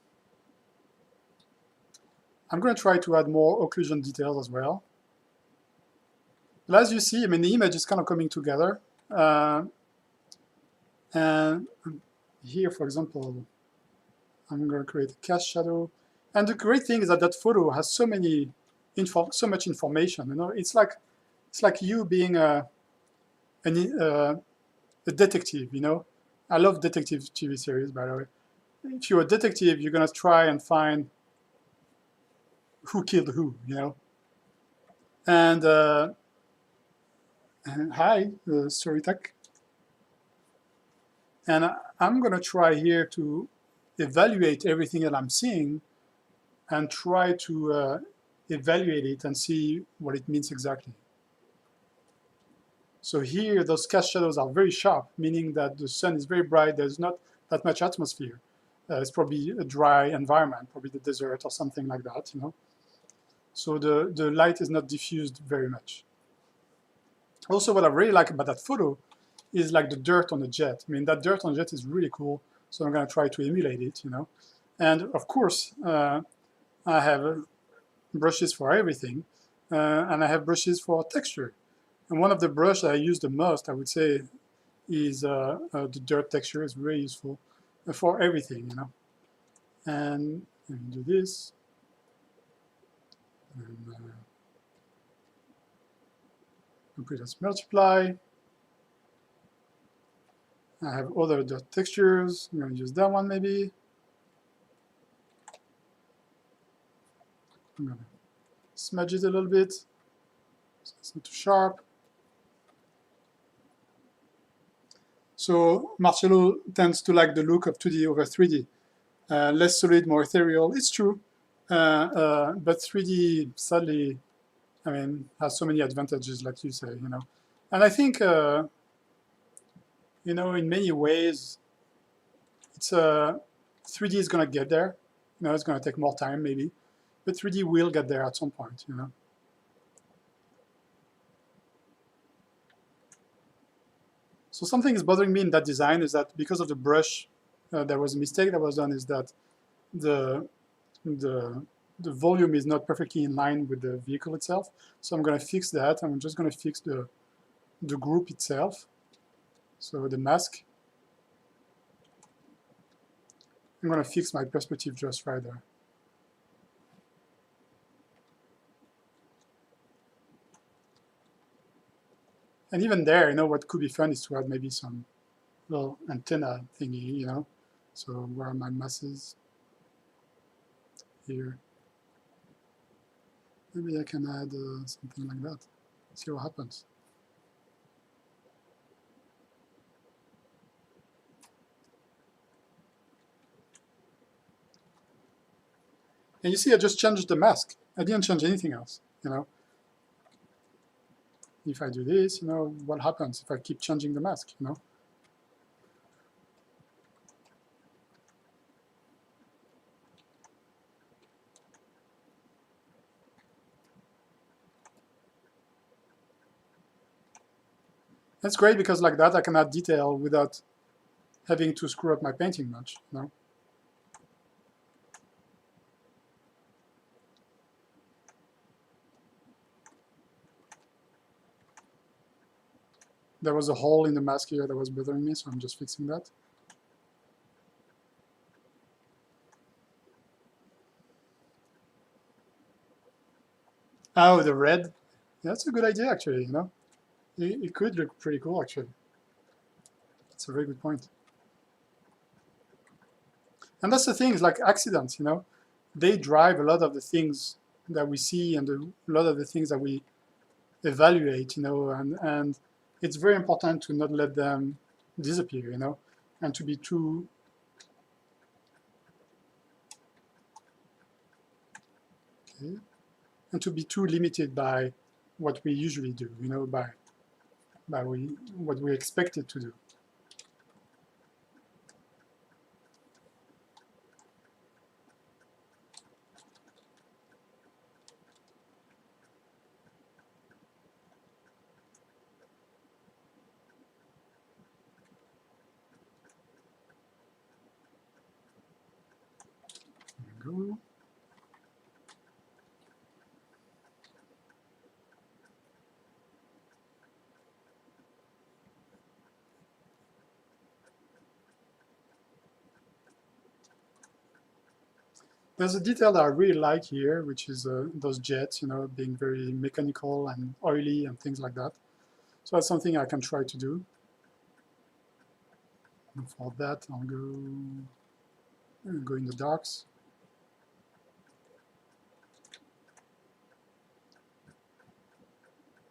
I'm gonna try to add more occlusion details as well. But as you see, I mean, the image is kind of coming together. And here, for example, I'm going to create a cast shadow. And the great thing is that that photo has so much information. You know, it's like you being a detective. You know, I love detective TV series, by the way. If you're a detective, you're going to try and find who killed who. You know, and hi, Storytech. And I'm going to try here to evaluate everything that I'm seeing and try to evaluate it and see what it means exactly. So here, those cast shadows are very sharp, meaning that the sun is very bright. There's not that much atmosphere. It's probably a dry environment, probably the desert or something like that, you know. So the light is not diffused very much. Also, what I really like about that photo is like the dirt on the jet. I mean, that dirt on the jet is really cool. So I'm going to try to emulate it, you know. And of course, I have brushes for everything, and I have brushes for texture. And one of the brushes I use the most, I would say, is the dirt texture is very useful for everything, you know. And do this. And put as multiply. I have other dirt textures. I'm going to use that one maybe. I'm going to smudge it a little bit so it's not too sharp. So Marcello tends to like the look of 2D over 3D. Less solid, more ethereal. It's true. But 3D, sadly, I mean, has so many advantages, like you say, you know. And I think, you know, in many ways, it's 3D is going to get there. You know, it's going to take more time, maybe. But 3D will get there at some point, you know. So something is bothering me in that design is that because of the brush, there was a mistake that was done, is that the volume is not perfectly in line with the vehicle itself. So I'm going to fix that. I'm just going to fix the group itself. So the mask. I'm going to fix my perspective just right there. And even there, you know, what could be fun is to add maybe some little antenna thingy, you know. So where are my masses? Here. Maybe I can add something like that. See what happens. And you see, I just changed the mask. I didn't change anything else, you know. If I do this, you know, what happens if I keep changing the mask, you know? That's great because like that I can add detail without having to screw up my painting much, you know? There was a hole in the mask here that was bothering me, so I'm just fixing that. Oh, the red. Yeah, that's a good idea, actually, you know? It could look pretty cool, actually. That's a very good point. And that's the thing, is like accidents, you know? They drive a lot of the things that we see and a lot of the things that we evaluate, you know, and it's very important to not let them disappear, you know, and to be too limited by what we usually do, you know, by what we're expected to do. There we go. There's a detail that I really like here, which is those jets, you know, being very mechanical and oily and things like that. So that's something I can try to do. And for that, I'll go in the darks.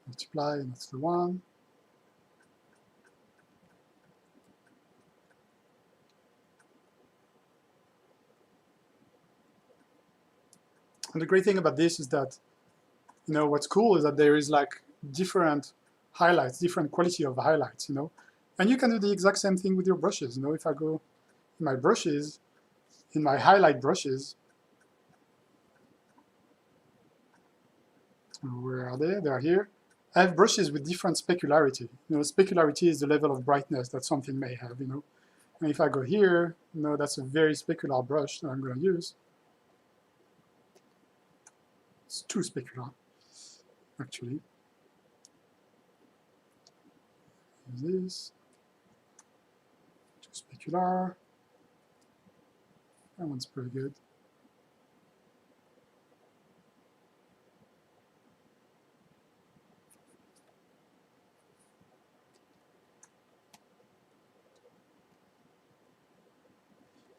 Multiply, and that's the one. And the great thing about this is that, you know, what's cool is that there is like different highlights, different quality of highlights, you know. And you can do the exact same thing with your brushes, you know. If I go in my brushes, in my highlight brushes, where are they? They are here. I have brushes with different specularity. You know, specularity is the level of brightness that something may have, you know. And if I go here, you know, that's a very specular brush that I'm going to use. It's too specular, actually. Use this. Specular. That one's pretty good.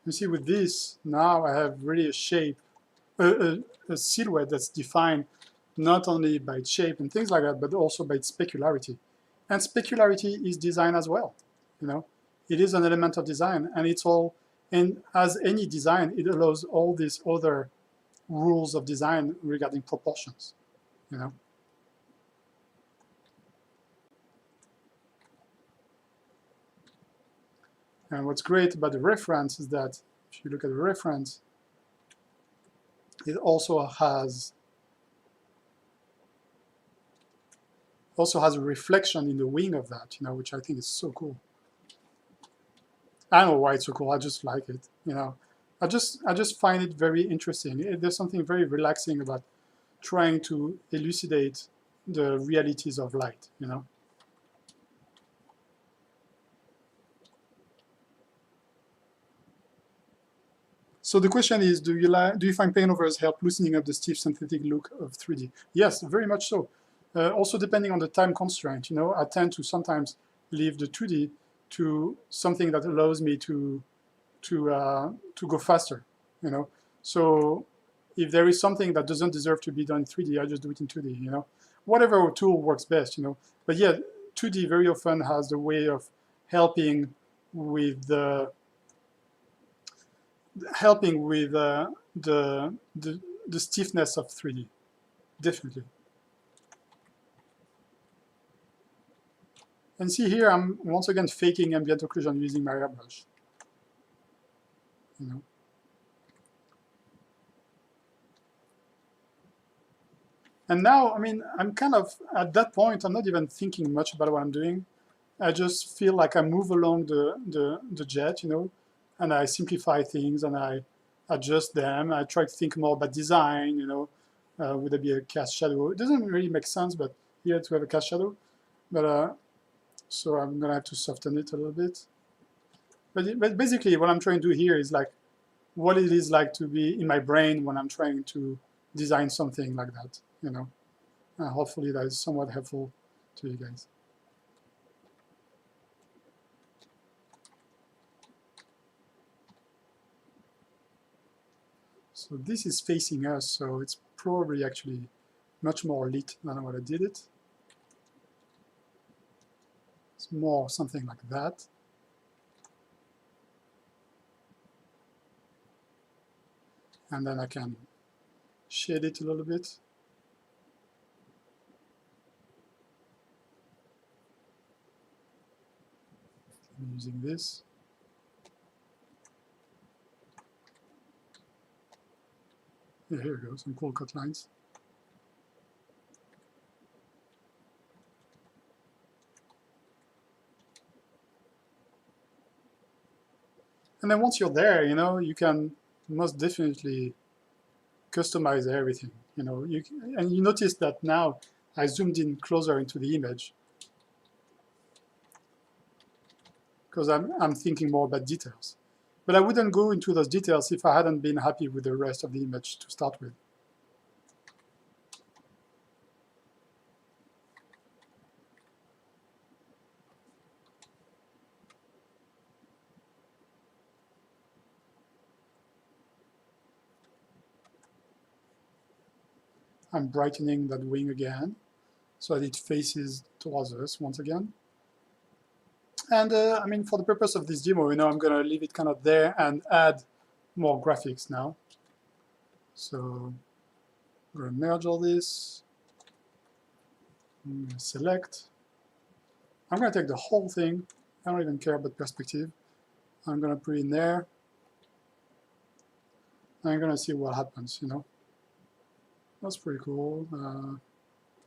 You see, with this, now I have really a shape, a silhouette that's defined not only by its shape and things like that, but also by its specularity. And specularity is design as well. You know, it is an element of design, and it's all. And as any design, it allows all these other rules of design regarding proportions. You know. And what's great about the reference is that if you look at the reference, it also has a reflection in the wing of that, you know, which I think is so cool. I don't know why it's so cool. I just like it, you know. I just find it very interesting. There's something very relaxing about trying to elucidate the realities of light, you know. So the question is, do you find paint overs help loosening up the stiff synthetic look of 3D? Yes, very much so. Also, depending on the time constraint, you know, I tend to sometimes leave the 2D to something that allows me to go faster, you know. So if there is something that doesn't deserve to be done in 3D, I just do it in 2D, you know. Whatever tool works best, you know. But yeah, 2D very often has the way of helping with the the stiffness of 3D, definitely. And see here, I'm once again faking ambient occlusion using my airbrush, you know. And now, I mean, I'm kind of, at that point, I'm not even thinking much about what I'm doing. I just feel like I move along the jet, you know, and I simplify things and I adjust them. I try to think more about design, you know. Would there be a cast shadow? It doesn't really make sense, but here to have a cast shadow. But so I'm gonna have to soften it a little bit. But basically, what I'm trying to do here is like what it is like to be in my brain when I'm trying to design something like that, you know. Hopefully that is somewhat helpful to you guys. So this is facing us, so it's probably actually much more lit than what I did it. It's more something like that. And then I can shade it a little bit. I'm using this. Yeah, here we go, some cool cut lines. And then once you're there, you know, you can most definitely customize everything, you know. And you notice that now I zoomed in closer into the image because I'm thinking more about details. But I wouldn't go into those details if I hadn't been happy with the rest of the image to start with. I'm brightening that wing again so that it faces towards us once again. And I mean, for the purpose of this demo, you know, I'm going to leave it kind of there and add more graphics now. So I'm going to merge all this. I'm going to select. I'm going to take the whole thing. I don't even care about perspective. I'm going to put it in there. I'm going to see what happens, you know. That's pretty cool.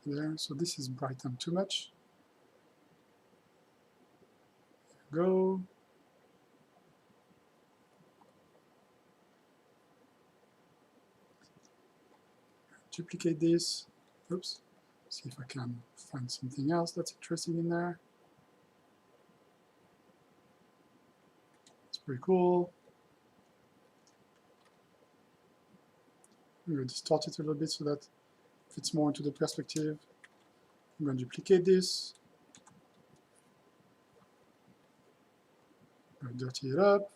There. So this is brightened too much. Go. Duplicate this. Oops. See if I can find something else that's interesting in there. Very cool. I'm going to distort it a little bit so that it fits more into the perspective. I'm going to duplicate this. I'm going to dirty it up.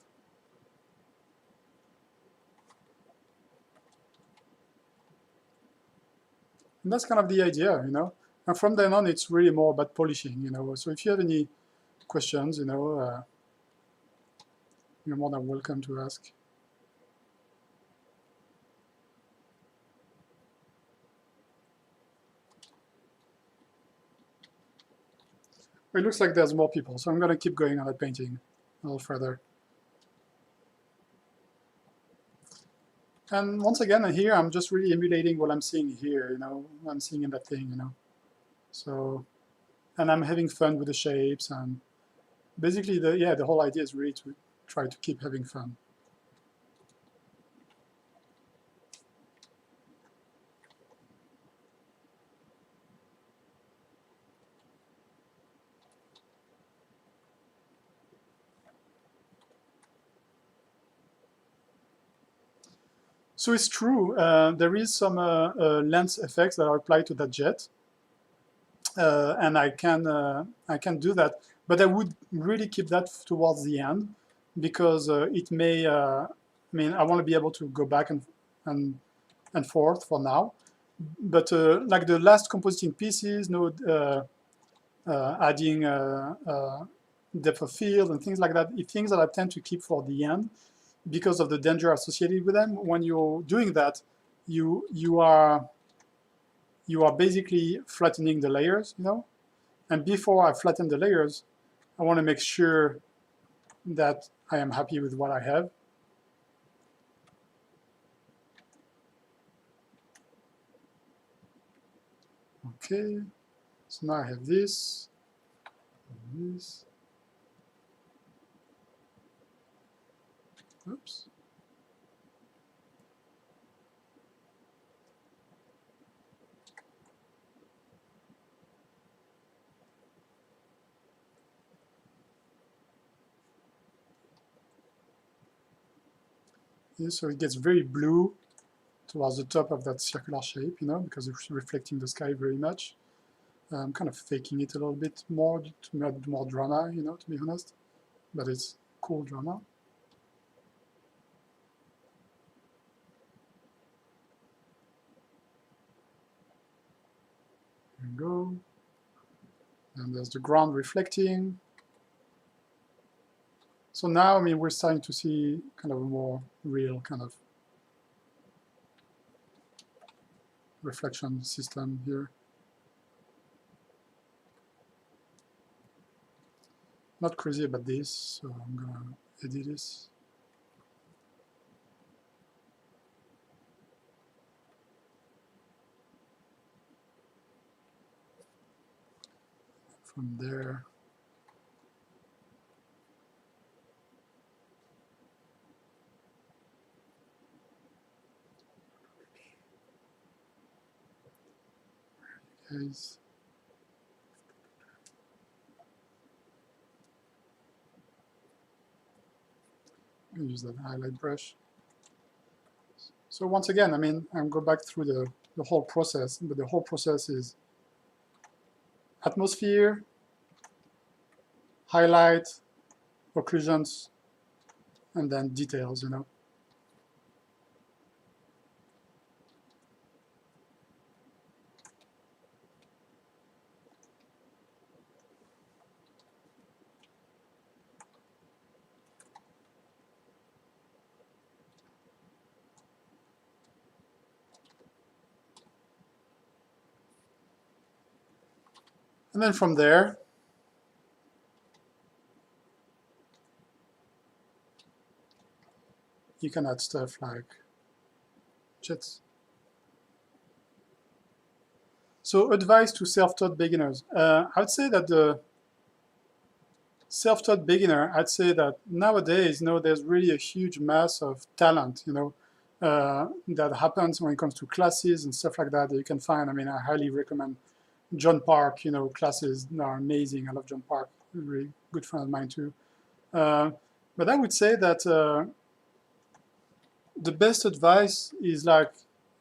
And that's kind of the idea, you know. And from then on, it's really more about polishing, you know. So if you have any questions, you know, you're more than welcome to ask. It looks like there's more people, so I'm going to keep going on that painting a little further. And once again, here, I'm just really emulating what I'm seeing here, you know, what I'm seeing in that thing, you know. So, and I'm having fun with the shapes, and basically, the whole idea is really to try to keep having fun. So it's true, there is some lens effects that are applied to that jet. And I can do that, but I would really keep that towards the end, because it may, I mean, I want to be able to go back and forth for now. But like the last compositing pieces, adding depth of field and things like that, things that I tend to keep for the end because of the danger associated with them. When you're doing that, you are basically flattening the layers, you know. And before I flatten the layers, I want to make sure that I am happy with what I have. Okay, so now I have this, and this. Oops. Yeah, so it gets very blue towards the top of that circular shape, you know, because it's reflecting the sky very much. I'm kind of faking it a little bit more to add more drama, you know, to be honest, but it's cool drama. There we go. And there's the ground reflecting. So now, I mean, we're starting to see kind of a more real kind of reflection system here. Not crazy about this, so I'm gonna edit this. From there, guys. I'm gonna use that highlight brush. So once again, I mean, I'm go back through the whole process, but the whole process is atmosphere, highlight, occlusions, and then details, you know. And then from there, you can add stuff like jets. So advice to self-taught beginners. I would say that the self-taught beginner, I'd say that nowadays, you know, there's really a huge mass of talent, you know, that happens when it comes to classes and stuff like that you can find. I mean, I highly recommend John Park, you know, classes are amazing. I love John Park, a really good friend of mine too. But I would say that the best advice is like,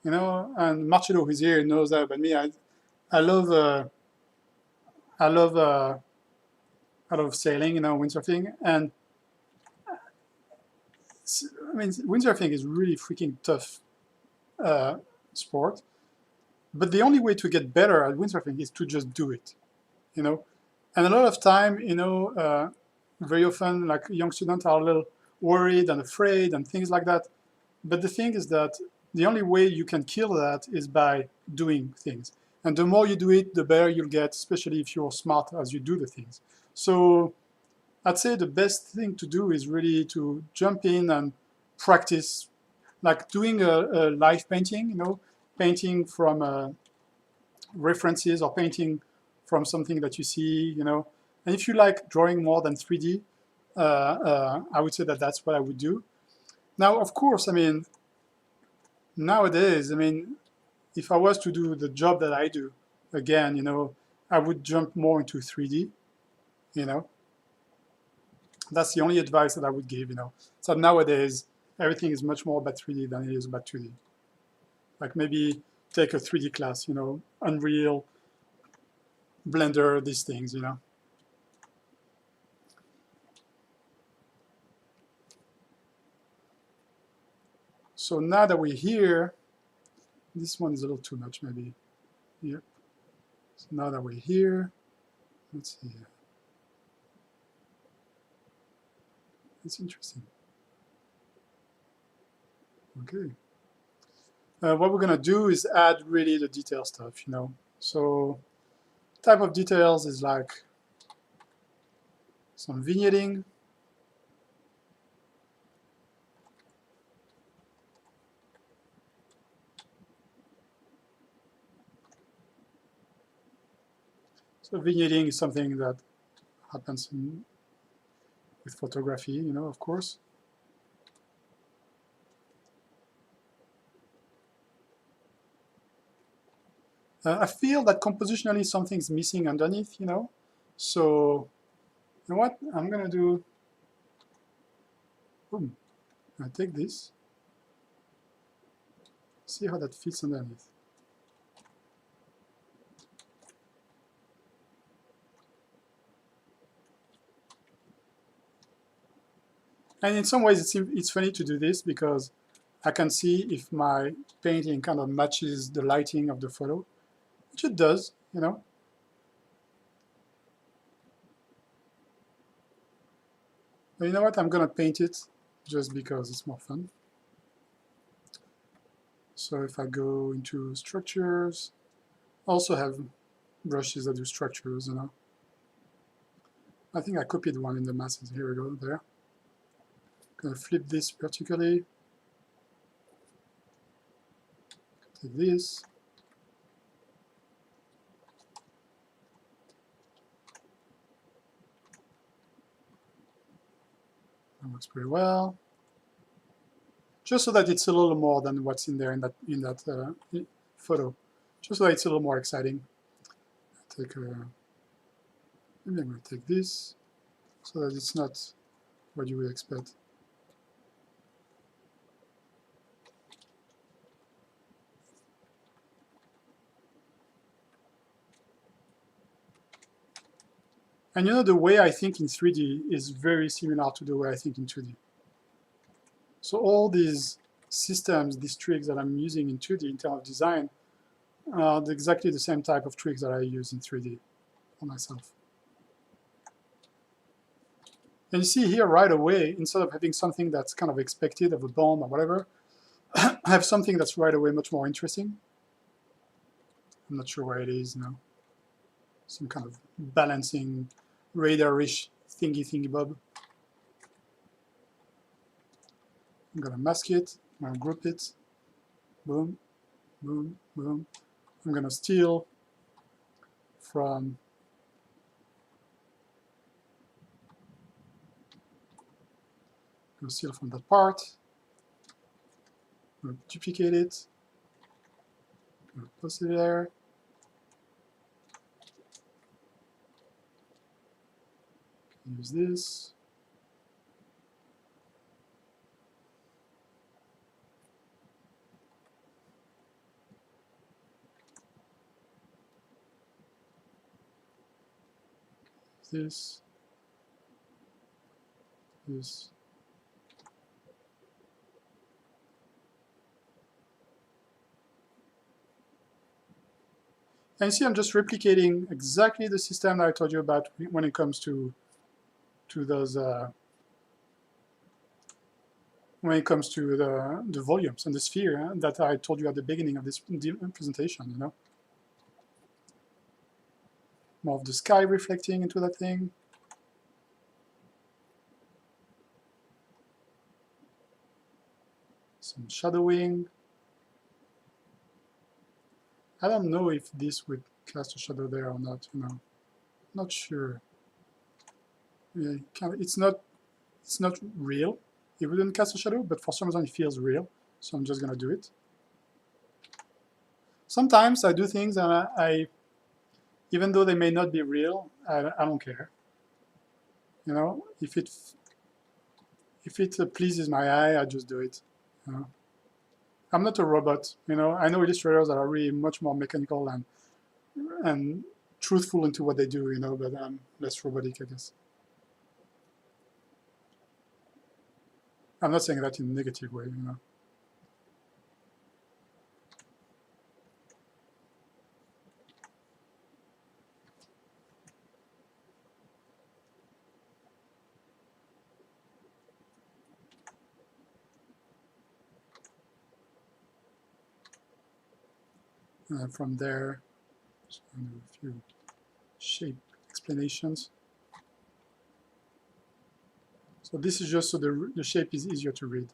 you know, and Marcello who's here knows that about me. I love I love I love sailing, you know, windsurfing, and I mean windsurfing is really freaking tough uh, sport. But the only way to get better at windsurfing is to just do it, you know. And a lot of time, you know, very often like young students are a little worried and afraid and things like that. But the thing is that the only way you can kill that is by doing things. And the more you do it, the better you'll get, especially if you're smart as you do the things. So I'd say the best thing to do is really to jump in and practice, like doing a live painting, you know, painting from references or painting from something that you see, you know. And if you like drawing more than 3D, I would say that that's what I would do. Now, of course, I mean, nowadays, I mean, if I was to do the job that I do, again, you know, I would jump more into 3D, you know. That's the only advice that I would give, you know. So nowadays, everything is much more about 3D than it is about 2D. Like maybe take a 3D class, you know, Unreal, Blender, these things, you know. So now that we're here, this one is a little too much, maybe. Yep. So now that we're here, let's see. It's interesting. Okay. What we're gonna do is add really the detail stuff, you know. So type of details is like some vignetting. So vignetting is something that happens with photography, you know, of course. I feel that compositionally something's missing underneath, you know. So you know what I'm gonna do? Boom. I take this. See how that fits underneath. And in some ways, it's funny to do this because I can see if my painting kind of matches the lighting of the photo, which it does, you know. But you know what? I'm going to paint it just because it's more fun. So if I go into structures, I also have brushes that do structures, you know. I think I copied one in the masses. Here we go, there. I'm going to flip this vertically. Take this. That works pretty well. Just so that it's a little more than what's in there in that photo. Just so that it's a little more exciting. Maybe I'm going to take this so that it's not what you would expect. And you know, the way I think in 3D is very similar to the way I think in 2D. So all these systems, these tricks that I'm using in 2D in terms of design, are exactly the same type of tricks that I use in 3D for myself. And you see here right away, instead of having something that's kind of expected of a bomb or whatever, I have something that's right away much more interesting. I'm not sure where it is now. Some kind of balancing radar-ish thingy bob. I'm gonna mask it, I'm gonna group it, boom, boom, boom. I'm gonna steal from that part. I'm gonna duplicate it, I'm gonna post it there. Use this. this, this. And you see, I'm just replicating exactly the system that I told you about when it comes to those when it comes to the volumes and the sphere that I told you at the beginning of this presentation. You know, more of the sky reflecting into that thing. Some shadowing. I don't know if this would cast a shadow there or not. You know, not sure. Yeah, it's not real. It wouldn't cast a shadow, but for some reason it feels real. So I'm just gonna do it. Sometimes I do things and I even though they may not be real, I don't care. You know, if it pleases my eye, I just do it. You know? I'm not a robot. You know, I know illustrators that are really much more mechanical and truthful into what they do. You know, but I'm less robotic, I guess. I'm not saying that in a negative way. You know. And from there, just gonna do a few shape explanations. So this is just so the shape is easier to read.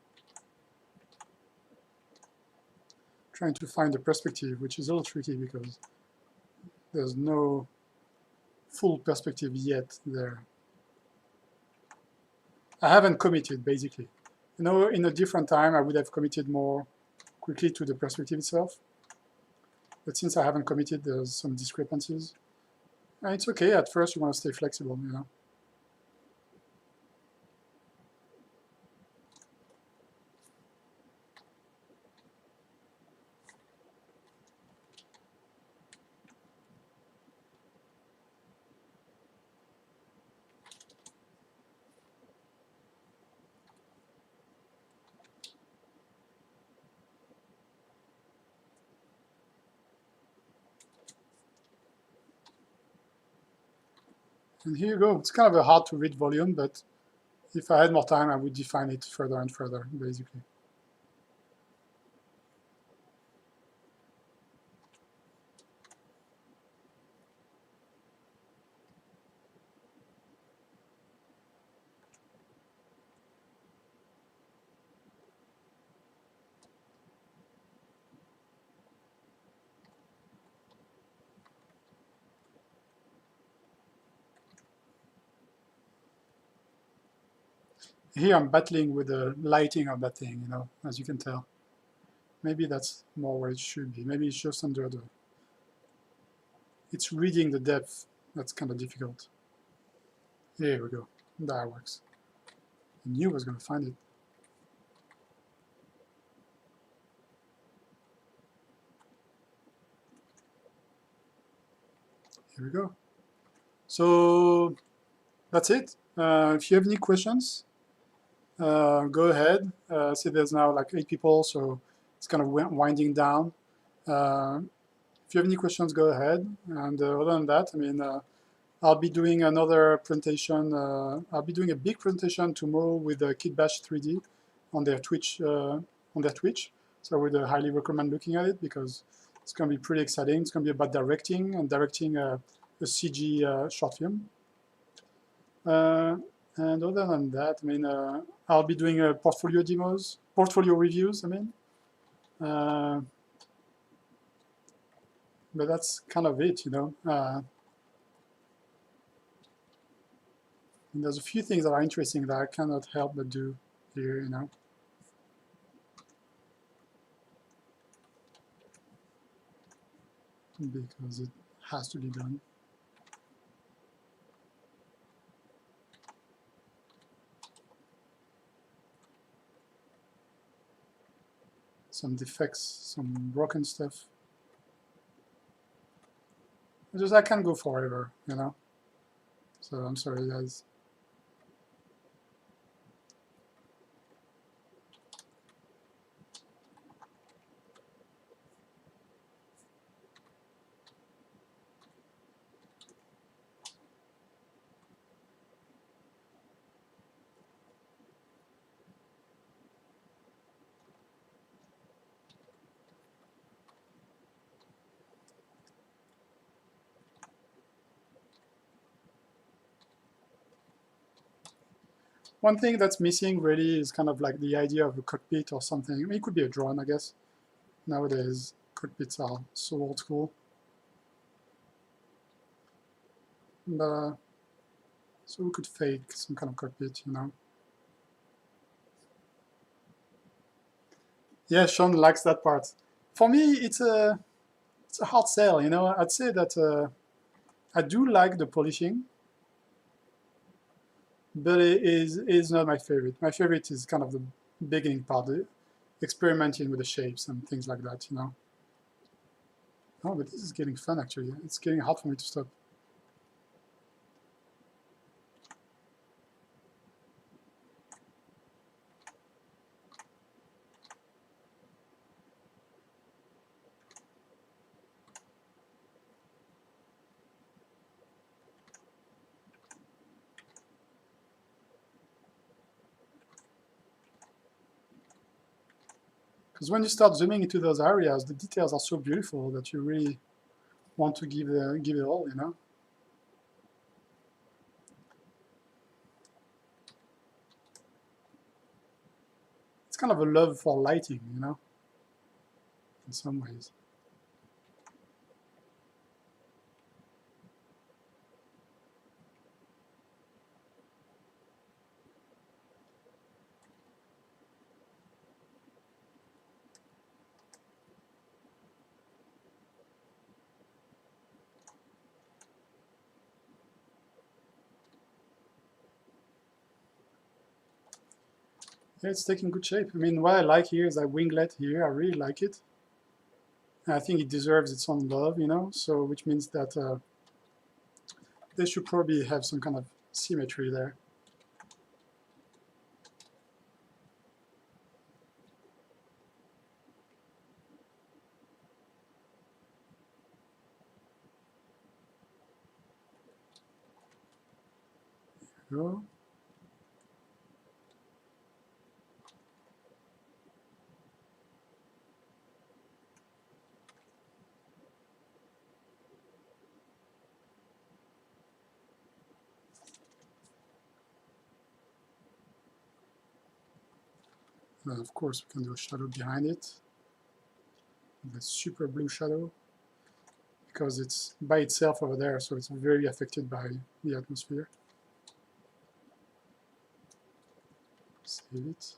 Trying to find the perspective, which is a little tricky because there's no full perspective yet there. I haven't committed, basically. You know, in a different time, I would have committed more quickly to the perspective itself. But since I haven't committed, there's some discrepancies. And it's okay, at first you want to stay flexible, you know. And here you go. It's kind of a hard to read volume, but if I had more time, I would define it further and further, basically. Here I'm battling with the lighting of that thing, you know, as you can tell. Maybe that's more where it should be. Maybe it's just under the... It's reading the depth. That's kind of difficult. Here we go. That works. I knew I was going to find it. Here we go. So that's it. If you have any questions, go ahead. See, there's now like 8 people, so it's kind of winding down. If you have any questions, go ahead. And other than that, I mean, I'll be doing another presentation. I'll be doing a big presentation tomorrow with Kitbash 3D on their Twitch. So I would highly recommend looking at it because it's going to be pretty exciting. It's going to be about directing and directing a CG short film. And other than that, I mean, I'll be doing portfolio reviews, I mean. But that's kind of it, you know. And there's a few things that are interesting that I cannot help but do here, you know. Because it has to be done. Some defects, some broken stuff. I can go forever, you know. So I'm sorry, guys. One thing that's missing really is kind of like the idea of a cockpit or something. I mean, it could be a drone, I guess. Nowadays, cockpits are so old school. But, so we could fake some kind of cockpit, you know. Yeah, Sean likes that part. For me, it's a hard sell, you know. I'd say that I do like the polishing, but it is not my favorite. My favorite is kind of the beginning part, the experimenting with the shapes and things like that, you know. Oh, but this is getting fun, actually. It's getting hard for me to stop. Because when you start zooming into those areas, the details are so beautiful that you really want to give it all, you know. It's kind of a love for lighting, you know, in some ways. Yeah, it's taking good shape. I mean, what I like here is that winglet here. I really like it. And I think it deserves its own love, you know. So, which means that they should probably have some kind of symmetry there. There you go. Of course, we can do a shadow behind it. The super blue shadow, because it's by itself over there, so it's very affected by the atmosphere. Save it.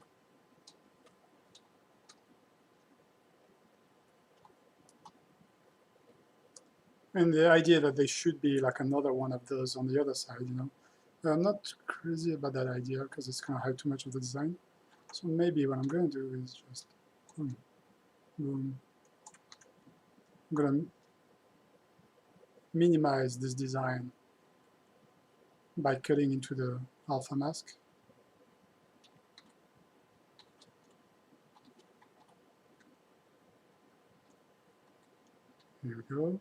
And the idea that they should be like another one of those on the other side, you know. I'm not crazy about that idea because it's going to hide too much of the design. So maybe what I'm going to do is just boom, boom. I'm going to minimize this design by cutting into the alpha mask. Here we go.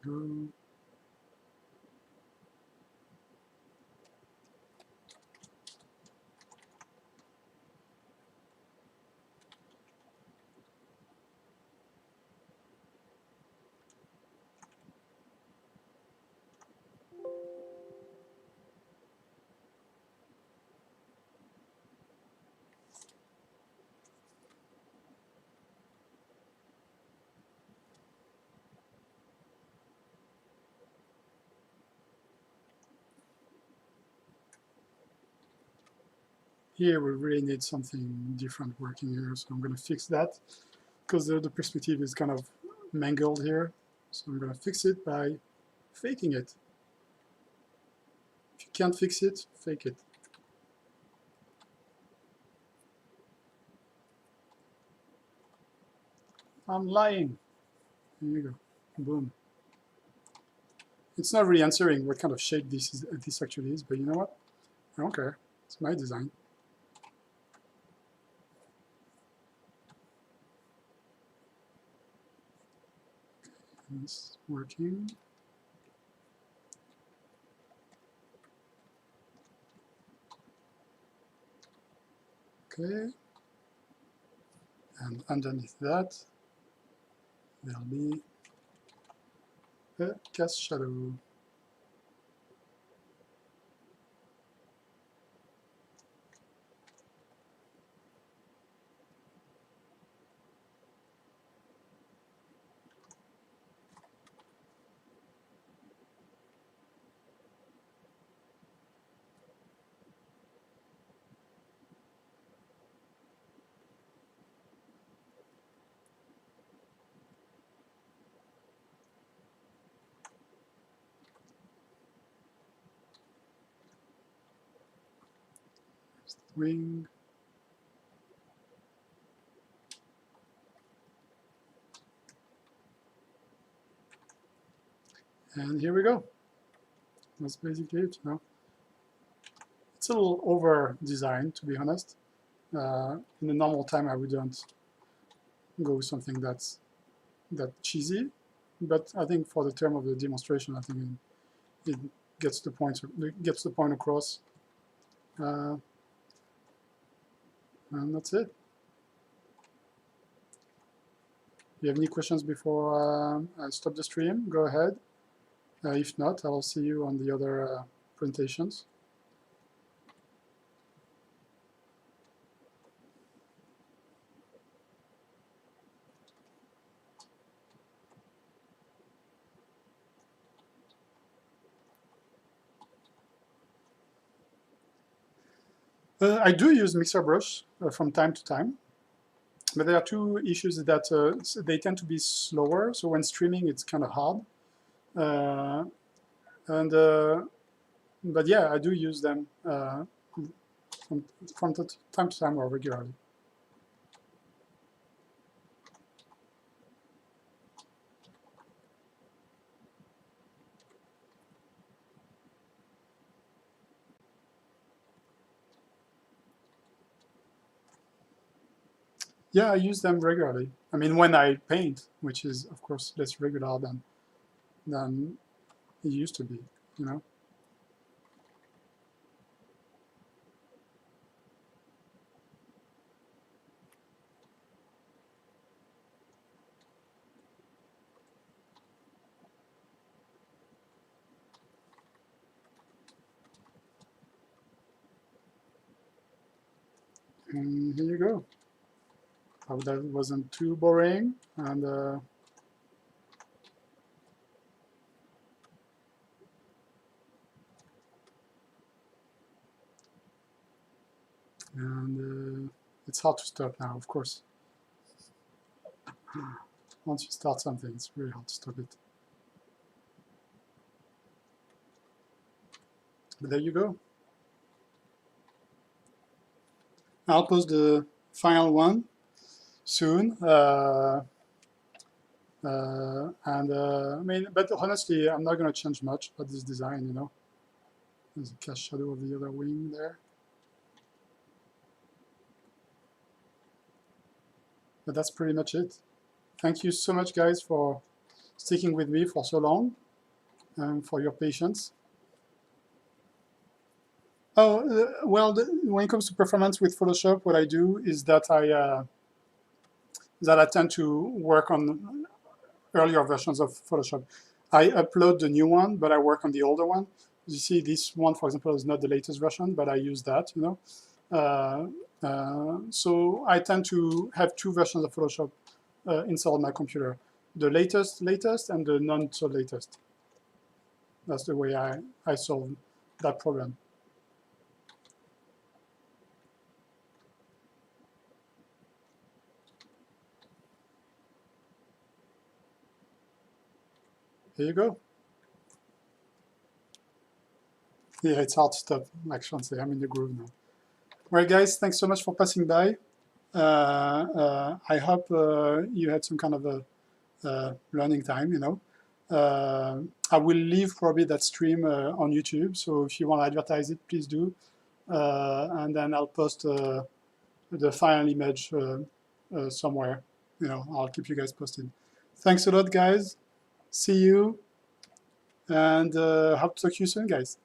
Go. Here we really need something different working here, so I'm going to fix that. because the perspective is kind of mangled here. So I'm going to fix it by faking it. If you can't fix it, fake it. I'm lying. Here you go. Boom. It's not really answering what kind of shape this actually is, but you know what? I don't care. It's my design. It's working. Okay. And underneath that, there'll be a cast shadow. Wing. And here we go. That's basically it. You know? It's a little over-designed, to be honest. In a normal time, I wouldn't go with something that's that cheesy. But I think for the term of the demonstration, I think it gets the point across. And that's it. If you have any questions before I stop the stream, go ahead. If not, I will see you on the other presentations. I do use Mixer Brush from time to time, but there are two issues that they tend to be slower. So when streaming, it's kind of hard. But yeah, I do use them from time to time or regularly. Yeah, I use them regularly. I mean, when I paint, which is, of course, less regular than it used to be, you know. And here you go. Hope that wasn't too boring. And it's hard to stop now, of course. Once you start something, it's really hard to stop it. But there you go. I'll post the final one soon. I mean, but honestly, I'm not going to change much about this design, you know. There's a cast shadow of the other wing there. But that's pretty much it. Thank you so much, guys, for sticking with me for so long and for your patience. Oh, well, when it comes to performance with Photoshop, what I do is that I tend to work on earlier versions of Photoshop. I upload the new one, but I work on the older one. You see, this one, for example, is not the latest version, but I use that, you know. So I tend to have two versions of Photoshop installed on my computer. The latest, and the non-so-latest. That's the way I solve that problem. There you go. Yeah, it's hard to stop. Like Sean said, I'm in the groove now. All right, guys, thanks so much for passing by. I hope you had some kind of a learning time, you know. I will leave probably that stream on YouTube, so if you want to advertise it, please do. And then I'll post the final image somewhere. You know, I'll keep you guys posted. Thanks a lot, guys. See you, and hope to talk to you soon, guys.